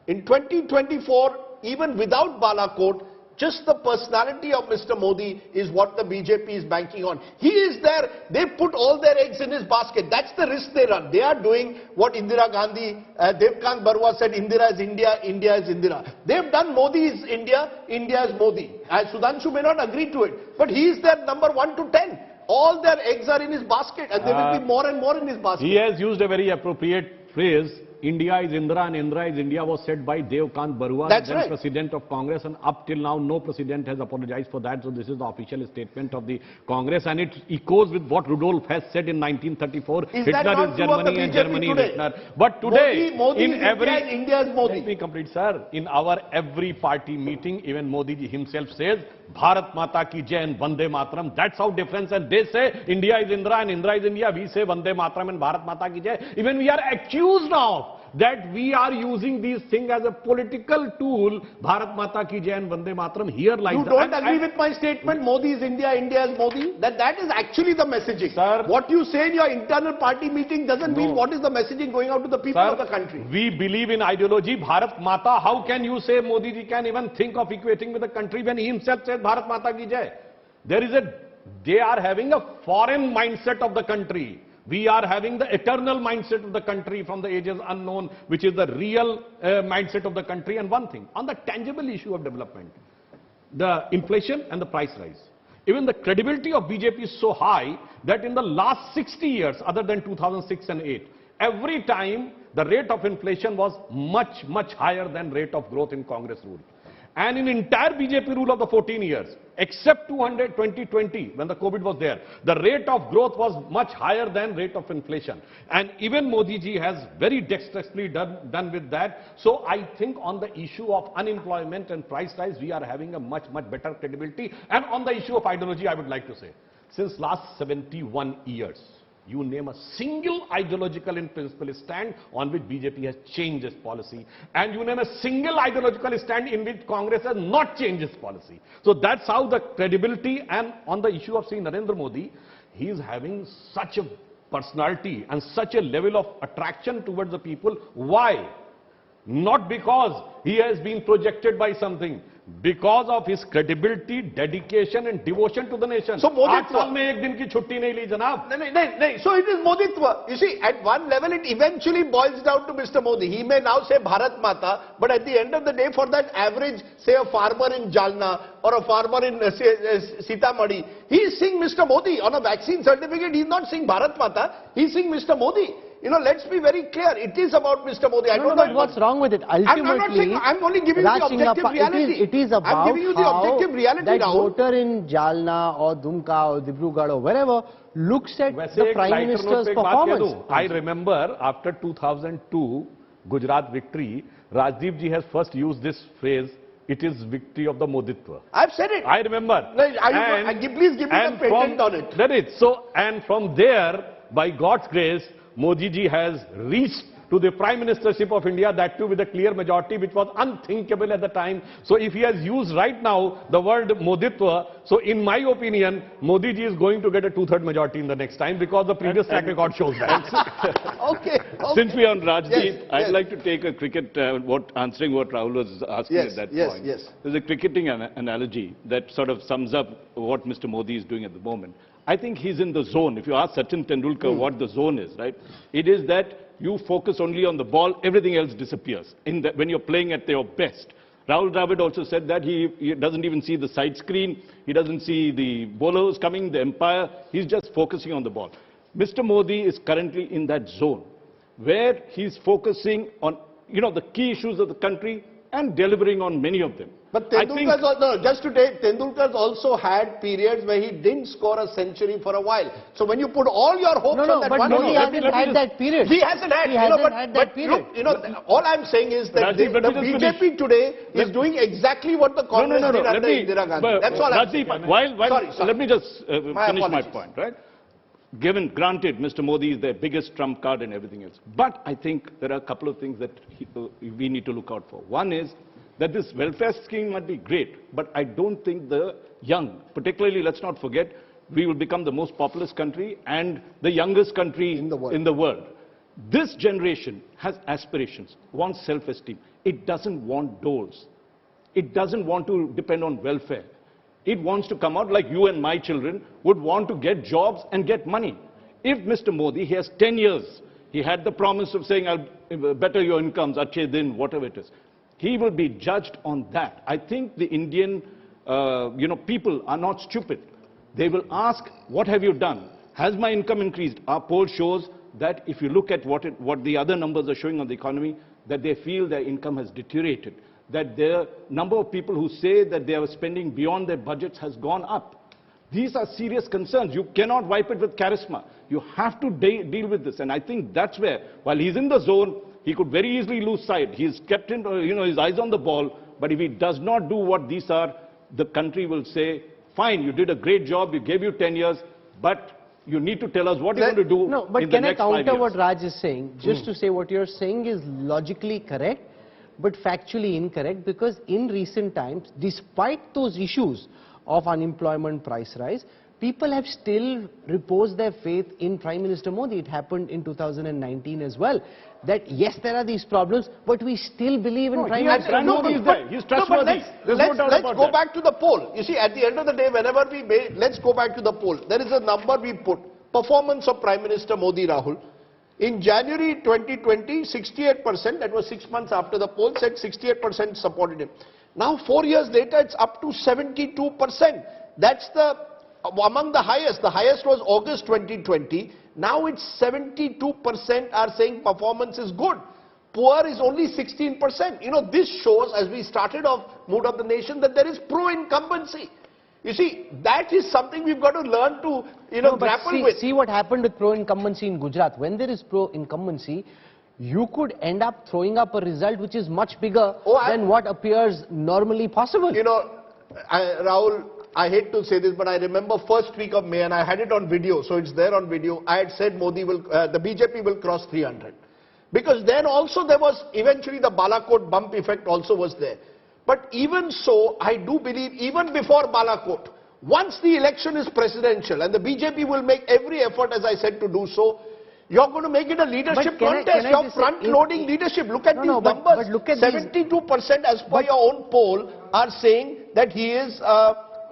In 2024, even without Balakot, just the personality of Mr. Modi is what the BJP is banking on. He is there. They put all their eggs in his basket. That's the risk they run. They are doing what Indira Gandhi, Devkant Barua said, Indira is India, India is Indira. They've done Modi is India, India is Modi. Sudhanshu may not agree to it, but he is their number 1 to 10. All their eggs are in his basket, and there will be more and more in his basket. He has used a very appropriate phrase. India is Indra and Indra is India was said by Devkant Barua, That's then right. President of Congress, and up till now no president has apologized for that. So this is the official statement of the Congress, and it echoes with what Rudolf Hess said in 1934. Hitler is Germany and Germany is Hitler. But today, Modi in is every... India is Modi. Let me complete, sir. In our every party meeting, even Modi ji himself says, Bharat Mata ki Jai and Vande Mataram. That's how difference. And they say India is Indra and Indra is India. We say Vande Mataram and Bharat Mata ki Jai. Even we are accused now that we are using these things as a political tool. Bharat Mata ki Jai and Vande Mataram. Here lies You don't agree with my statement, Modi is India, India is Modi? That is actually the messaging. Sir, what you say in your internal party meeting doesn't mean what is the messaging going out to the people of the country. We believe in ideology. Bharat Mata, how can you say Modi ji can even think of equating with the country when he himself said Bharat Mata ki Jai? They are having a foreign mindset of the country. We are having the eternal mindset of the country from the ages unknown, which is the real mindset of the country. And one thing, on the tangible issue of development, the inflation and the price rise. Even the credibility of BJP is so high that in the last 60 years, other than 2006 and 8, every time the rate of inflation was much, much higher than rate of growth in Congress rule. And in entire BJP rule of the 14 years, except 2020, when the COVID was there, the rate of growth was much higher than rate of inflation. And even Modi ji has very dexterously done with that. So I think on the issue of unemployment and price rise, we are having a much, much better credibility. And on the issue of ideology, I would like to say, since last 71 years, you name a single ideological and principle stand on which BJP has changed its policy, and you name a single ideological stand in which Congress has not changed its policy. So that's how the credibility. And on the issue of seeing Narendra Modi, he is having such a personality and such a level of attraction towards the people. Why? Not because he has been projected by something. Because of his credibility, dedication and devotion to the nation. So Moditwa. So it is Moditwa. You see, at one level it eventually boils down to Mr. Modi. He may now say Bharat Mata, but at the end of the day, for that average, say a farmer in Jalna or a farmer in Sitamarhi, he is saying Mr. Modi. On a vaccine certificate, he is not saying Bharat Mata, he is saying Mr. Modi. let's be very clear. It is about Mr. Modi. I don't know. But what's wrong with it? Ultimately, I'm not saying, I'm only giving you the objective reality. It is about I'm giving you the objective reality, that Rahul. voter in Jalna or Dumka or Dibrugarh or wherever looks at the Prime Minister's performance. I remember after 2002 Gujarat victory, Rajdeep ji has first used this phrase, it is victory of the Moditva. I've said it. I remember. No, please give me the patent on it. That is. So, and from there, by God's grace, Modi ji has reached to the Prime Ministership of India, that too with a clear majority, which was unthinkable at the time. So if he has used right now the word Moditva, so in my opinion, Modi ji is going to get a 2/3 majority in the next time, because the previous track record shows that. Okay. Since we are on Rajdeep, Yes, I'd like to take a cricket, answering what Rahul was asking at that point. Yes. There's a cricketing analogy that sort of sums up what Mr. Modi is doing at the moment. I think he's in the zone. If you ask Sachin Tendulkar what the zone is, right? It is that you focus only on the ball, everything else disappears when you're playing at your best. Rahul Dravid also said that he doesn't even see the side screen, he doesn't see the bowlers coming, the umpire, he's just focusing on the ball. Mr. Modi is currently in that zone where he's focusing on, the key issues of the country and delivering on many of them. But Tendulkar's also had periods where he didn't score a century for a while. So when you put all your hopes on that one... Modi hasn't had that period. He hasn't had, that period. Look, all I'm saying is that the BJP today is doing exactly what the Congress did under Indira Gandhi. That's all I'm saying. Let me just finish my point, right? Granted, Mr. Modi is their biggest trump card and everything else. But I think there are a couple of things that we need to look out for. One is that this welfare scheme might be great, but I don't think the young, particularly, let's not forget, we will become the most populous country and the youngest country in the world. This generation has aspirations, wants self-esteem. It doesn't want doles. It doesn't want to depend on welfare. It wants to come out like you and my children would want to get jobs and get money. If Mr. Modi, he has 10 years, he had the promise of saying, I'll better your incomes, achhe din, whatever it is. He will be judged on that. I think the Indian, people are not stupid. They will ask, what have you done? Has my income increased? Our poll shows that if you look at what the other numbers are showing on the economy, that they feel their income has deteriorated. That the number of people who say that they are spending beyond their budgets has gone up. These are serious concerns. You cannot wipe it with charisma. You have to deal with this. And I think that's where, while he's in the zone, he could very easily lose sight. He's kept his eyes on the ball. But if he does not do what these are, the country will say, fine, you did a great job, we gave you 10 years, but you need to tell us what you're going to do in the next 5 years. Can I counter what Raj is saying? Just to say what you're saying is logically correct, but factually incorrect, because in recent times, despite those issues of unemployment, price rise, people have still reposed their faith in Prime Minister Modi. It happened in 2019 as well. That yes, there are these problems, but we still believe in Prime Minister Modi. He's trustworthy. Let's go back to the poll. You see, at the end of the day, whenever let's go back to the poll. There is a number we put. Performance of Prime Minister Modi, Rahul. In January 2020, 68%, that was 6 months after the poll, said 68% supported him. Now 4 years later, it's up to 72%. That's among the highest. The highest was August 2020. Now it's 72% are saying performance is good. Poor is only 16%. This shows, as we started off Mood of the Nation, that there is pro-incumbency. You see, that is something we've got to learn to, grapple with. See what happened with pro-incumbency in Gujarat. When there is pro-incumbency, you could end up throwing up a result which is much bigger than what appears normally possible. Rahul, I hate to say this, but I remember first week of May, and I had it on video, so it's there on video. I had said the BJP will cross 300. Because then also there was, eventually the Balakot bump effect also was there. But even so, I do believe, even before Balakot, once the election is presidential, and the BJP will make every effort, as I said, to do so, you're going to make it a leadership contest. You're front-loading leadership. Look at these numbers. But look at 72% as per your own poll are saying that he is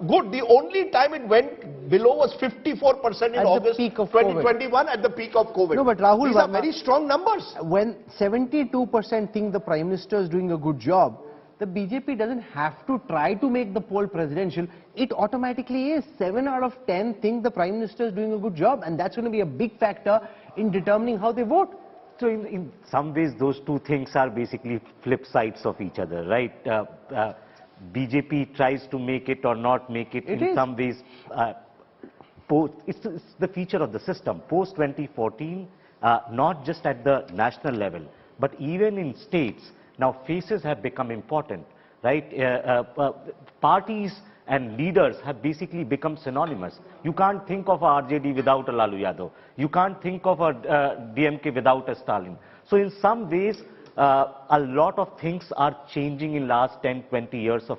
good. The only time it went below was 54% in August 2021 at the peak of COVID. No, but Rahul, these are very strong numbers. When 72% think the Prime Minister is doing a good job, the BJP doesn't have to try to make the poll presidential. It automatically is. 7 out of 10 think the Prime Minister is doing a good job, and that's going to be a big factor in determining how they vote. So in some ways, those two things are basically flip sides of each other, right? BJP tries to make it or not make it. In some ways, it's the feature of the system. Post 2014, not just at the national level, but even in states, now faces have become important, right? Parties and leaders have basically become synonymous. You can't think of a RJD without a Lalu Yadav. You can't think of a DMK without a Stalin. So in some ways, a lot of things are changing in last 10, 20 years of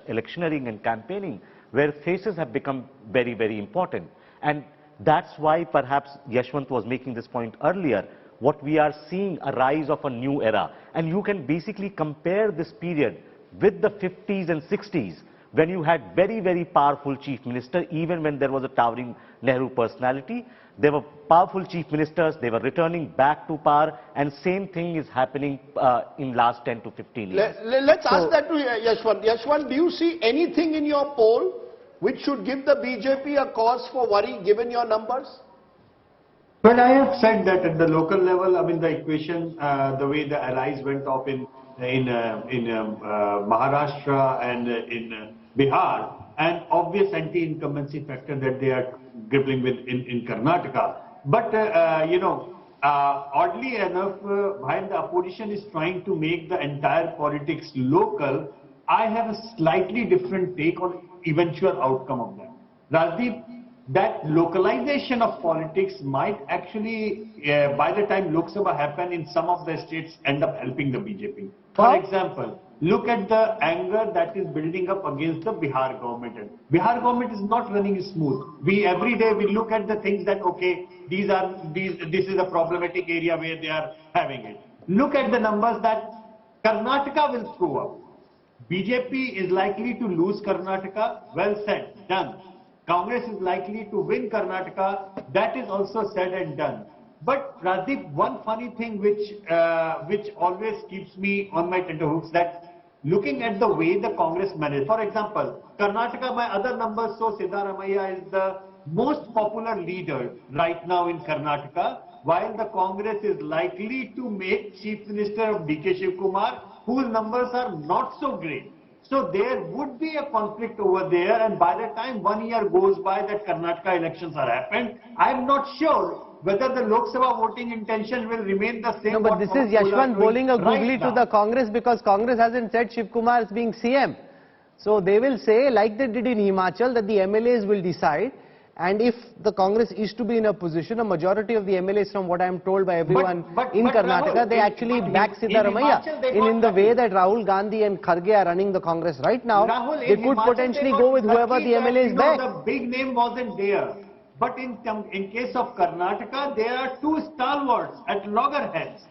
electioneering and campaigning, where faces have become very, very important. And that's why perhaps Yashwant was making this point earlier. What we are seeing a rise of a new era. And you can basically compare this period with the 50s and 60s, when you had very, very powerful chief minister, even when there was a towering Nehru personality. There were powerful chief ministers, they were returning back to power, and same thing is happening in last 10 to 15 years. Let's ask that to Yashwant. Yashwant, do you see anything in your poll which should give the BJP a cause for worry, given your numbers? Well, I have said that at the local level, I mean, the equation, the way the allies went off in Maharashtra and in Bihar, and obvious anti-incumbency factor that they are grappling with in Karnataka. But, oddly enough, while the opposition is trying to make the entire politics local, I have a slightly different take on eventual outcome of that. Rajdeep, that localization of politics might actually, by the time Lok Sabha happen in some of the states, end up helping the BJP. For example, look at the anger that is building up against the Bihar government. Bihar government is not running smooth. Every day we look at the things that, okay, this is a problematic area where they are having it. Look at the numbers that Karnataka will throw up. BJP is likely to lose Karnataka. Well said, done. Congress is likely to win Karnataka. That is also said and done. But Rajdeep, one funny thing which always keeps me on my tenterhooks, that looking at the way the Congress managed. For example, Karnataka, my other numbers show Siddaramaiah is the most popular leader right now in Karnataka, while the Congress is likely to make Chief Minister of D.K. Shivkumar, whose numbers are not so great. So there would be a conflict over there, and by the time 1 year goes by that Karnataka elections are happened, I am not sure whether the Lok Sabha voting intention will remain the same. No, but this is Yashwant bowling a googly to the Congress, because Congress hasn't said Shiv Kumar is being CM. So they will say, like they did in Himachal, that the MLAs will decide. And if the Congress is to be in a position, a majority of the MLAs, from what I am told by everyone in Karnataka, Rahul, they actually back Siddaramaiah. In the way that Rahul Gandhi and Kharge are running the Congress right now, Rahul, they could potentially go with whoever the MLAs back. The big name wasn't there. But in case of Karnataka, there are two stalwarts at loggerheads.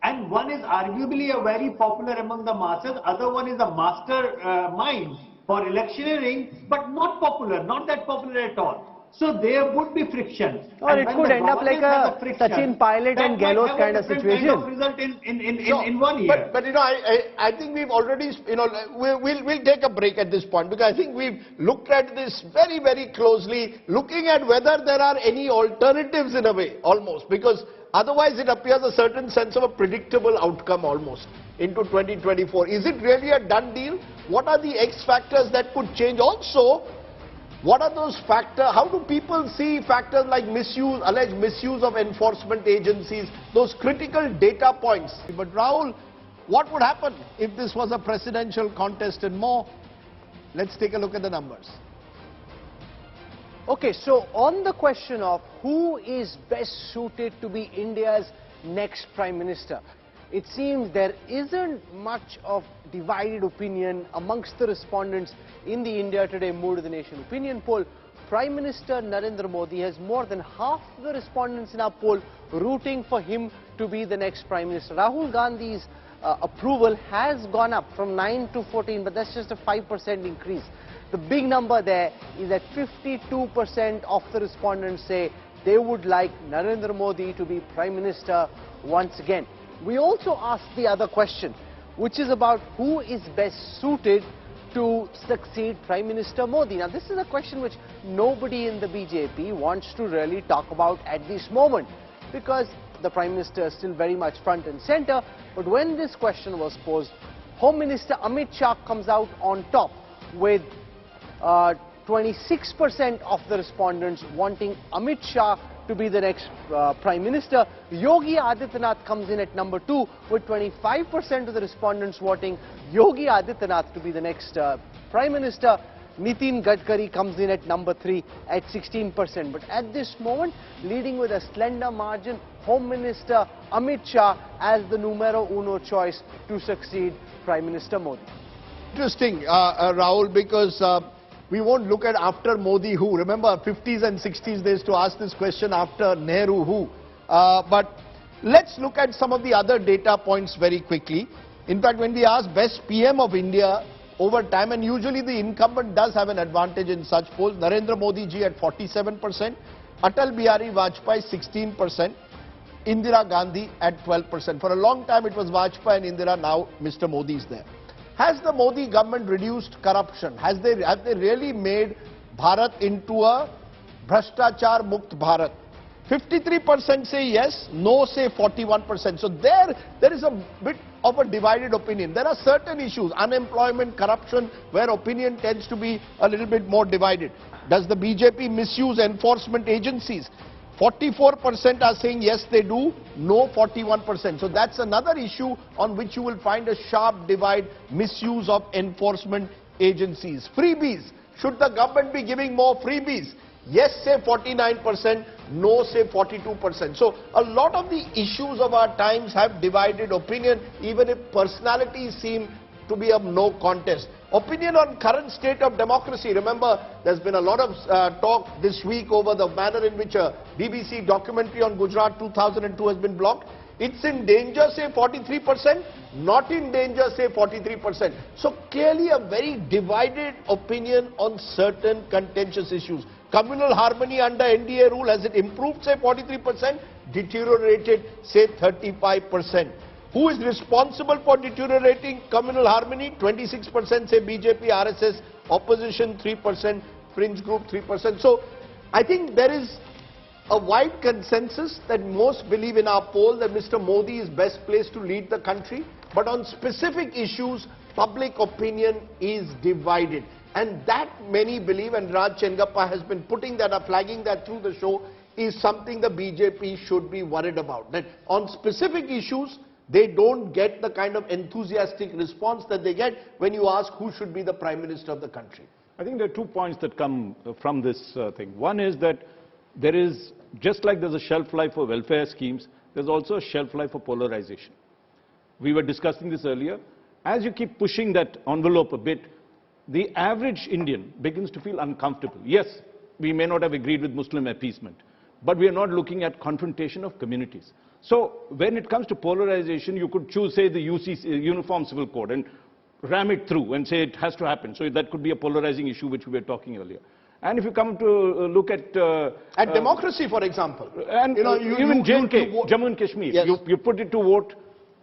And one is arguably a very popular among the masses, other one is a mastermind for electioneering, but not popular, not that popular at all. So there would be friction. Or it could end up like a Sachin Pilot and Gehlot kind of situation. Kind of result in 1 year. But I think we've already, we'll take a break at this point, because I think we've looked at this very, very closely, looking at whether there are any alternatives in a way, almost, because otherwise it appears a certain sense of a predictable outcome almost into 2024. Is it really a done deal? What are the X factors that could change? Also, what are those factors? How do people see factors like misuse, alleged misuse of enforcement agencies, those critical data points? But Rahul, what would happen if this was a presidential contest and more? Let's take a look at the numbers. Okay, so on the question of who is best suited to be India's next Prime Minister, it seems there isn't much of divided opinion amongst the respondents in the India Today Mood of the Nation opinion poll. Prime Minister Narendra Modi has more than half the respondents in our poll rooting for him to be the next Prime Minister. Rahul Gandhi's approval has gone up from 9 to 14, but that's just a 5% increase. The big number there is that 52% of the respondents say they would like Narendra Modi to be Prime Minister once again. We also asked the other question, which is about who is best suited to succeed Prime Minister Modi. Now, this is a question which nobody in the BJP wants to really talk about at this moment. because the Prime Minister is still very much front and center. But when this question was posed, Home Minister Amit Shah comes out on top with 26% of the respondents wanting Amit Shah to be the next Prime Minister. Yogi Adityanath comes in at number 2 with 25% of the respondents voting Yogi Adityanath to be the next Prime Minister. Nitin Gadkari comes in at number 3 at 16%. But at this moment, leading with a slender margin, Home Minister Amit Shah as the numero uno choice to succeed Prime Minister Modi. Interesting, Rahul, because we won't look at after Modi who. Remember, 50s and 60s they used to ask this question, after Nehru who. But let's look at some of the other data points very quickly. In fact, when we ask best PM of India over time, and usually the incumbent does have an advantage in such polls, Narendra Modi ji at 47%, Atal Bihari Vajpayee 16%, Indira Gandhi at 12%. For a long time it was Vajpayee and Indira, now Mr. Modi is there. Has the Modi government reduced corruption? Have they really made Bharat into a Bhrashtachar Mukt Bharat? 53% say yes, no say 41%. So there is a bit of a divided opinion. There are certain issues, unemployment, corruption, where opinion tends to be a little bit more divided. Does the BJP misuse enforcement agencies? 44% are saying yes they do, no 41%. So that's another issue on which you will find a sharp divide, misuse of enforcement agencies. Freebies, should the government be giving more freebies? Yes say 49%, no say 42%. So a lot of the issues of our times have divided opinion, even if personalities seem to be of no contest. Opinion on current state of democracy. Remember, there's been a lot of talk this week over the manner in which a BBC documentary on Gujarat 2002 has been blocked. It's in danger, say 43%, not in danger, say 43%. So clearly a very divided opinion on certain contentious issues. Communal harmony under NDA rule, has it improved, say 43%, deteriorated, say 35%. Who is responsible for deteriorating communal harmony? 26% say BJP, RSS, opposition 3%, fringe group 3%. So I think there is a wide consensus that most believe in our poll that Mr. Modi is best placed to lead the country. But on specific issues, public opinion is divided. And that many believe, and Raj Chengappa has been putting that up, flagging that through the show, is something the BJP should be worried about. That on specific issues, they don't get the kind of enthusiastic response that they get when you ask who should be the Prime Minister of the country. I think there are 2 points that come from this thing. One is that there is, just like there's a shelf life for welfare schemes, there's also a shelf life for polarization. We were discussing this earlier. As you keep pushing that envelope a bit, the average Indian begins to feel uncomfortable. Yes, we may not have agreed with Muslim appeasement, but we are not looking at confrontation of communities. So when it comes to polarization, you could choose, say, the UCC, Uniform Civil Code, and ram it through and say it has to happen. So that could be a polarizing issue which we were talking earlier. And if you come to look at democracy, for example, and even Jammu and Kashmir, yes. you put it to vote,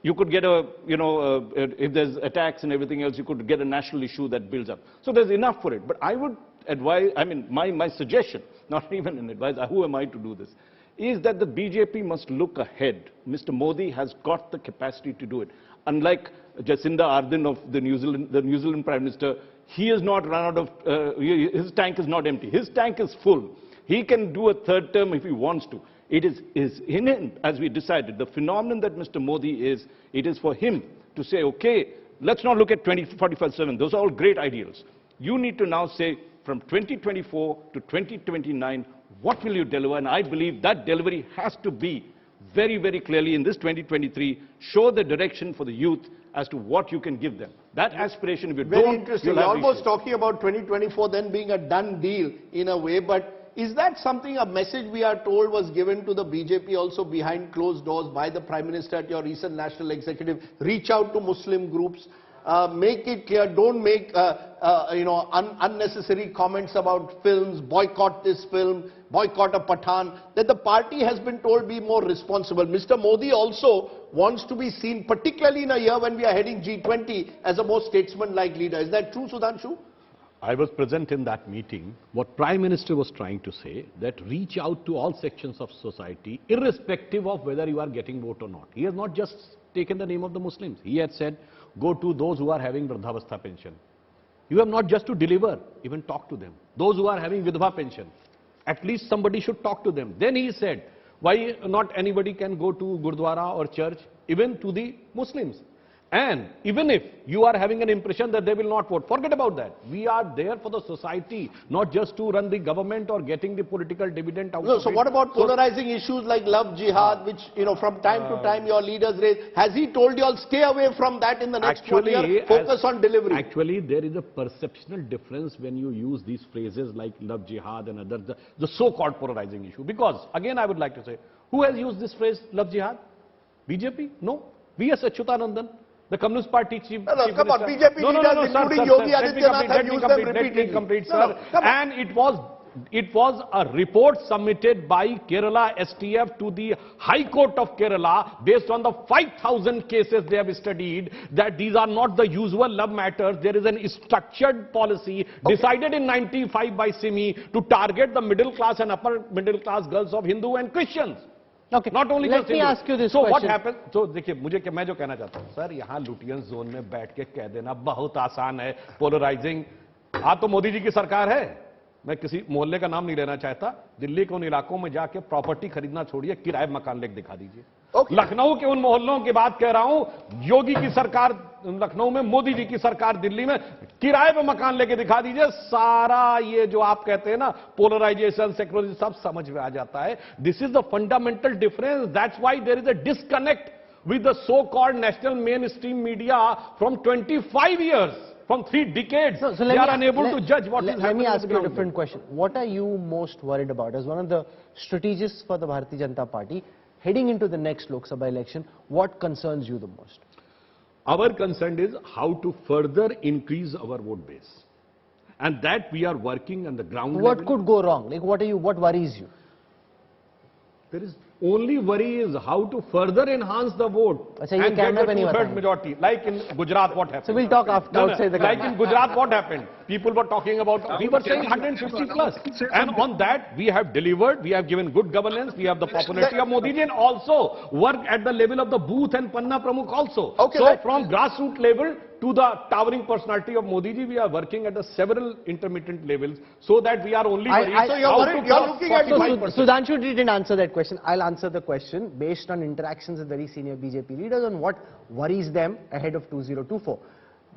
you could get a, if there's attacks and everything else, you could get a national issue that builds up. So there's enough for it. But I would advise, I mean, my suggestion, not even an advice, who am I to do this, is that the BJP must look ahead. Mr. Modi has got the capacity to do it. Unlike Jacinda Ardern of the New Zealand Prime Minister, he has not run out of, his tank is not empty. His tank is full. He can do a third term if he wants to. It is in him, as we decided, the phenomenon that Mr. Modi is, it is for him to say, okay, let's not look at 2045-7. Those are all great ideals. You need to now say, from 2024 to 2029, what will you deliver? And I believe that delivery has to be very, very clearly in this 2023, show the direction for the youth as to what you can give them. That aspiration, if you very don't, interesting. You're almost talking about 2024 then being a done deal in a way, but is that something, a message we are told was given to the BJP also behind closed doors by the Prime Minister at your recent national executive? Reach out to Muslim groups, make it clear, don't make unnecessary comments about films, boycott this film, boycott a Pathan, that the party has been told be more responsible. Mr. Modi also wants to be seen, particularly in a year when we are heading G20, as a more statesman-like leader. Is that true, Sudhanshu? I was present in that meeting. What Prime Minister was trying to say, that reach out to all sections of society, irrespective of whether you are getting vote or not. He has not just taken the name of the Muslims. He had said, go to those who are having Vridhavastha pension. You have not just to deliver, even talk to them. Those who are having Vidhva pension, at least somebody should talk to them. Then he said, why not anybody can go to Gurdwara or church, even to the Muslims. And even if you are having an impression that they will not vote, forget about that. We are there for the society, not just to run the government or getting the political dividend out of it. So what about polarizing issues like love jihad, which, you know, from time to time your leaders raise? Has he told you all stay away from that in the next 1 year, focus on delivery? Actually, there is a perceptional difference when you use these phrases like love jihad and others, the so-called polarizing issue. Because, again, I would like to say, who has used this phrase, love jihad? BJP? No. V.S. Achyutanandan, the Communist Party chief. No, come on, BJP leaders, including Yogi Adityanath, have used them repeatedly. And it was a report submitted by Kerala STF to the High Court of Kerala based on the 5,000 cases they have studied, that these are not the usual love matters. There is a structured policy decided in 95 by Simi to target the middle class and upper middle class girls of Hindu and Christians. Okay. Not only Let me ask you this question. What happened? So देखिए मैं जो कहना चाहता हूँ sir, यहाँ Lutyens zone में बैठ के कह देना बहुत आसान है. पोलराइजिंग, तो मोदी जी की सरकार है. मैं किसी मोहल्ले का नाम नहीं लेना चाहता. दिल्ली के उन इलाकों में जाके प्रॉपर्टी खरीदना छोड़िए, किराए मकान लेके दिखा दीजिए. लखनऊ के उन मोहल्लों की बात कह रहा हूं, योगी की सरकार लखनऊ में, मोदी जी की सरकार दिल्ली में, किराए पे मकान लेके दिखा दीजिए. सारा ये जो आप कहते हैं ना पोलराइजेशन, सेक्युलरिज्म, सब समझ में आ जाता है. This is the fundamental difference. That's why there is a disconnect with the so-called national mainstream media from 25 years, from 3 decades. They are unable to judge what is happening. Let me ask you a different question. What are you most worried about as one of the strategists for the Bharatiya Janata Party heading into the next Lok Sabha election? What concerns you the most? Our concern is how to further increase our vote base, and that we are working on the ground level. What could go wrong? Like what worries you? There is only worry is how to further enhance the vote and get a two-thirds majority. Like in Gujarat, what happened? So we'll talk after outside the Like in Gujarat, what happened? People were talking about, we were saying 150 plus. And on that, we have delivered, we have given good governance, we have the popularity of Modi ji, and also work at the level of the booth and Panna Pramukh also. Okay, so from grassroots level to the towering personality of Modi ji, we are working at the several intermittent levels, so that we are only so you're looking at 5%. Sudhanshu didn't answer that question. I'll answer the question based on interactions with very senior BJP leaders on what worries them ahead of 2024.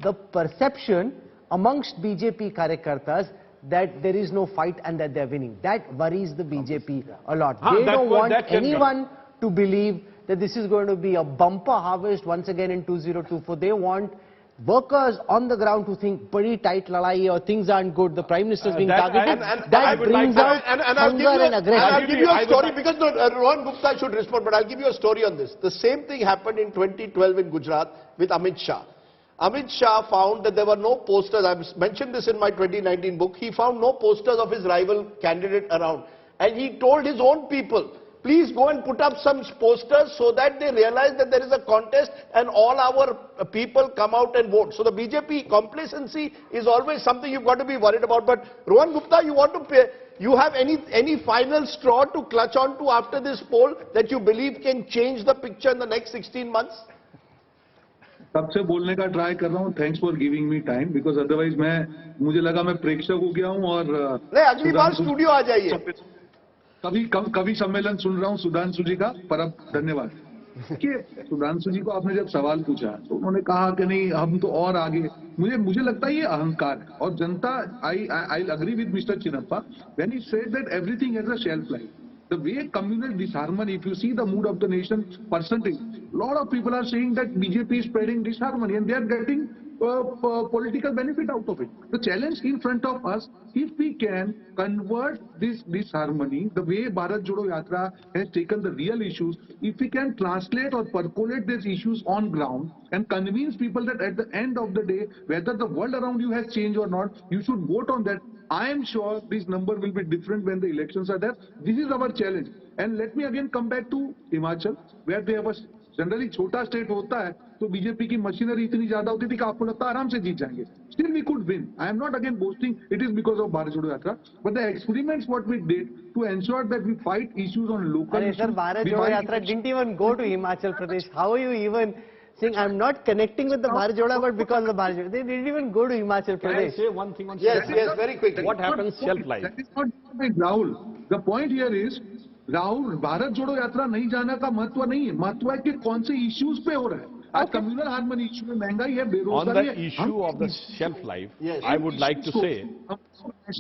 The perception amongst BJP Karyakartas that there is no fight and that they're winning. That worries the BJP a lot. They don't want anyone to believe that this is going to be a bumper harvest once again in 2024. They want workers on the ground to think pretty tight lalai or things aren't good, the Prime Minister is being targeted. That brings out hunger and aggression. I'll give you a story, because Rohan Gupta should respond, but I'll give you a story on this. The same thing happened in 2012 in Gujarat with Amit Shah. Amit Shah found that there were no posters. I mentioned this in my 2019 book. He found no posters of his rival candidate around. And he told his own people, please go and put up some posters so that they realize that there is a contest and all our people come out and vote. So the BJP complacency is always something you've got to be worried about. But Rohan Gupta, you have any final straw to clutch on to after this poll that you believe can change the picture in the next 16 months? सबसे बोलने का try कर रहा हूँ. Thanks for giving me time, because otherwise मुझे लगा मैं प्रेक्षक हो गया हूँ और नहीं, अगली बार स्टूडियो आ जाइए. कभी सम्मेलन सुन रहा हूँ सुधांशु जी का, पर अब धन्यवाद. कि सुधांशु जी को आपने जब सवाल पूछा तो उन्होंने कहा कि नहीं हम तो और आगे. मुझे लगता है ये अहंकार है. और जनता, I agree with mister Chinappa when he said that everything has a shelf life. The way communal disharmony, if you see the mood of the nation percentage, a lot of people are saying that BJP is spreading disharmony and they are getting political benefit out of it. The challenge in front of us, if we can convert this disharmony, the way Bharat Jodo Yatra has taken the real issues, if we can translate or percolate these issues on ground and convince people that at the end of the day, whether the world around you has changed or not, you should vote on that. I am sure this number will be different when the elections are there. This is our challenge. And let me again come back to Himachal, where they have a generally छोटा state होता है तो BJP की machinery इतनी ज्यादा होती थी कि आपको लगता है आराम से जीत जाएंगे. Still we could win. I am not again boasting it is because of Bharat Jodo Yatra, but the experiments what we did to ensure that we fight issues on local issues. Sir, Bharat Jodo Yatra didn't even go to Himachal Pradesh. How are you even saying I'm not connecting with the Bharat Jodo, but because of the Bharat Jodo? They didn't even go to Himachal Can I Pradesh. say one thing on Yes, shelf life? very quickly. What happens shelf life? That is not Rahul. The point here is Rahul Bharat जोड़ो यात्रा नहीं जाने का महत्व नहीं है. महत्व है कि कौन से इश्यूज पे हो रहा है. आज कम्युनल हार्मनी इश्यू में महंगाई है, बेरोजगारी है. On the issue of the shelf life, Yes. I would like to say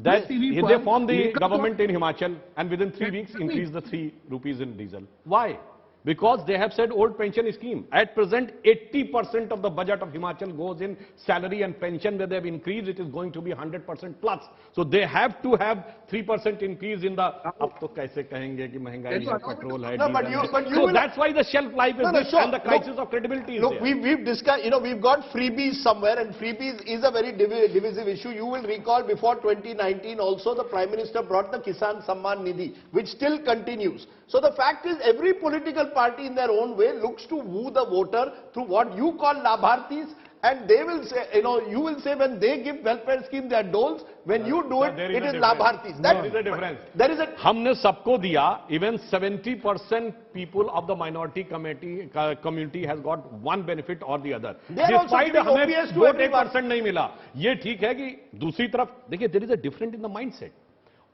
that they formed the government in Himachal and within 3 weeks increased the 3 rupees in diesel. Why? Because they have said old pension scheme. At present, 80% of the budget of Himachal goes in salary and pension. Where they have increased, it is going to be 100% plus. So they have to have 3% increase in the. अब तो कैसे कहेंगे कि महंगाई है, petrol है, diesel है. So that's why the shelf life is this and the crisis of credibility is Look, there. we've discussed, we've got freebies somewhere, and freebies is a very divisive issue. You will recall before 2019 also the Prime Minister brought the Kisan Samman Nidhi, which still continues. So the fact is, every political party in their own way looks to woo the voter through what you call labhartis, and they will say, you will say when they give welfare scheme, they are doles. When you do it, it is labhartis. There is a difference. There is a... हमने सबको दिया. Even 70% people of the minority community has got one benefit or the other. Despite हमें vote 1% नहीं मिला. ये ठीक है कि दूसरी तरफ देखिए, there is a difference in the mindset.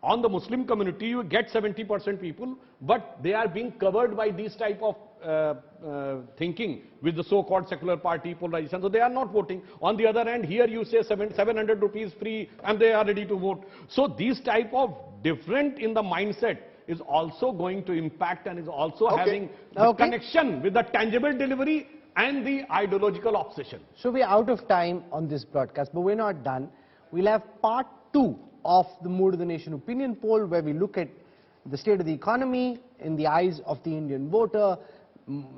On the Muslim community, you get 70% people, but they are being covered by these type of thinking with the so-called secular party polarization. So they are not voting. On the other hand, here you say 700 rupees free and they are ready to vote. So these type of different in the mindset is also going to impact and is also having the connection with the tangible delivery and the ideological obsession. So we're out of time on this broadcast, but we're not done. We'll have part 2 of the Mood of the Nation opinion poll, where we look at the state of the economy in the eyes of the Indian voter,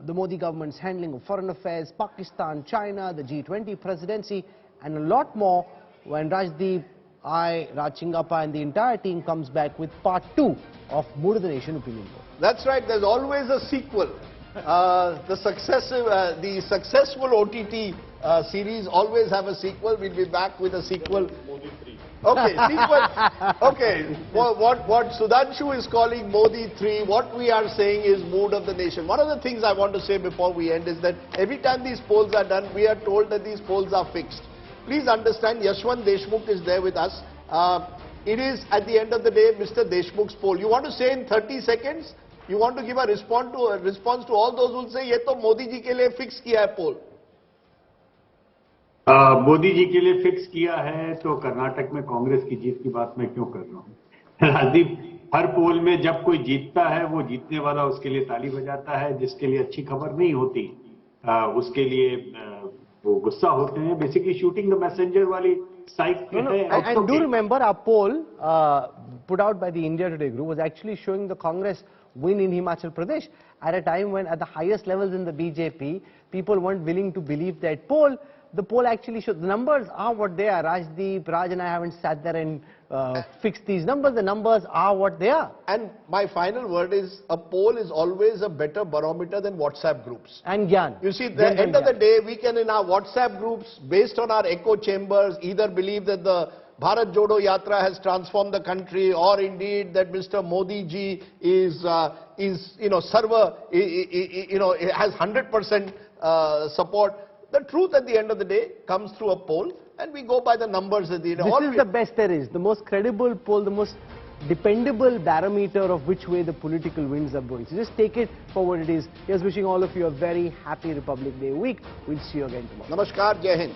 the Modi government's handling of foreign affairs, Pakistan, China, the G20 presidency, and a lot more when Rajdeep, Raj Chingappa and the entire team comes back with part 2 of Mood of the Nation opinion poll. That's right, there's always a sequel. The successful OTT series always have a sequel. We'll be back with a sequel. Okay, sequel. Okay, what Sudhanshu is calling Modi 3, what we are saying is Mood of the Nation. One of the things I want to say before we end is that every time these polls are done, we are told that these polls are fixed. Please understand, Yashwant Deshmukh is there with us. It is, at the end of the day, Mr. Deshmukh's poll. You want to say in 30 seconds? You want to give a response to all those who will say, ये तो मोदी जी के लिए fix किया है poll. Modi ji के लिए fix किया है तो कर्नाटक में कांग्रेस की जीत की बात मैं क्यों कर रहा हूँ. राजदीप, हर पोल में जब कोई जीतता है वो जीतने वाला उसके लिए ताली बजाता है, जिसके लिए अच्छी खबर नहीं होती उसके लिए वो गुस्सा होते हैं. बेसिकली शूटिंग द मैसेंजर वाली साइड है. And do remember our poll put out by the India Today group was actually showing the Congress win in Himachal Pradesh at a time when at the highest levels in the BJP, people weren't willing to believe that poll. The poll actually showed the numbers are what they are. Rajdeep, Raj and I haven't sat there and fixed these numbers. The numbers are what they are. And my final word is, a poll is always a better barometer than WhatsApp groups. And Gyan. You see, at the end of the day, we can in our WhatsApp groups, based on our echo chambers, either believe that the Bharat Jodo Yatra has transformed the country, or indeed that Mr. Modi ji is server, has 100% support. The truth at the end of the day comes through a poll, and we go by the numbers at the end. This is the best there is, the most credible poll, the most dependable barometer of which way the political winds are blowing. So just take it for what it is. Here's wishing all of you a very happy Republic Day week. We'll see you again tomorrow. Namaskar, Jai Hind.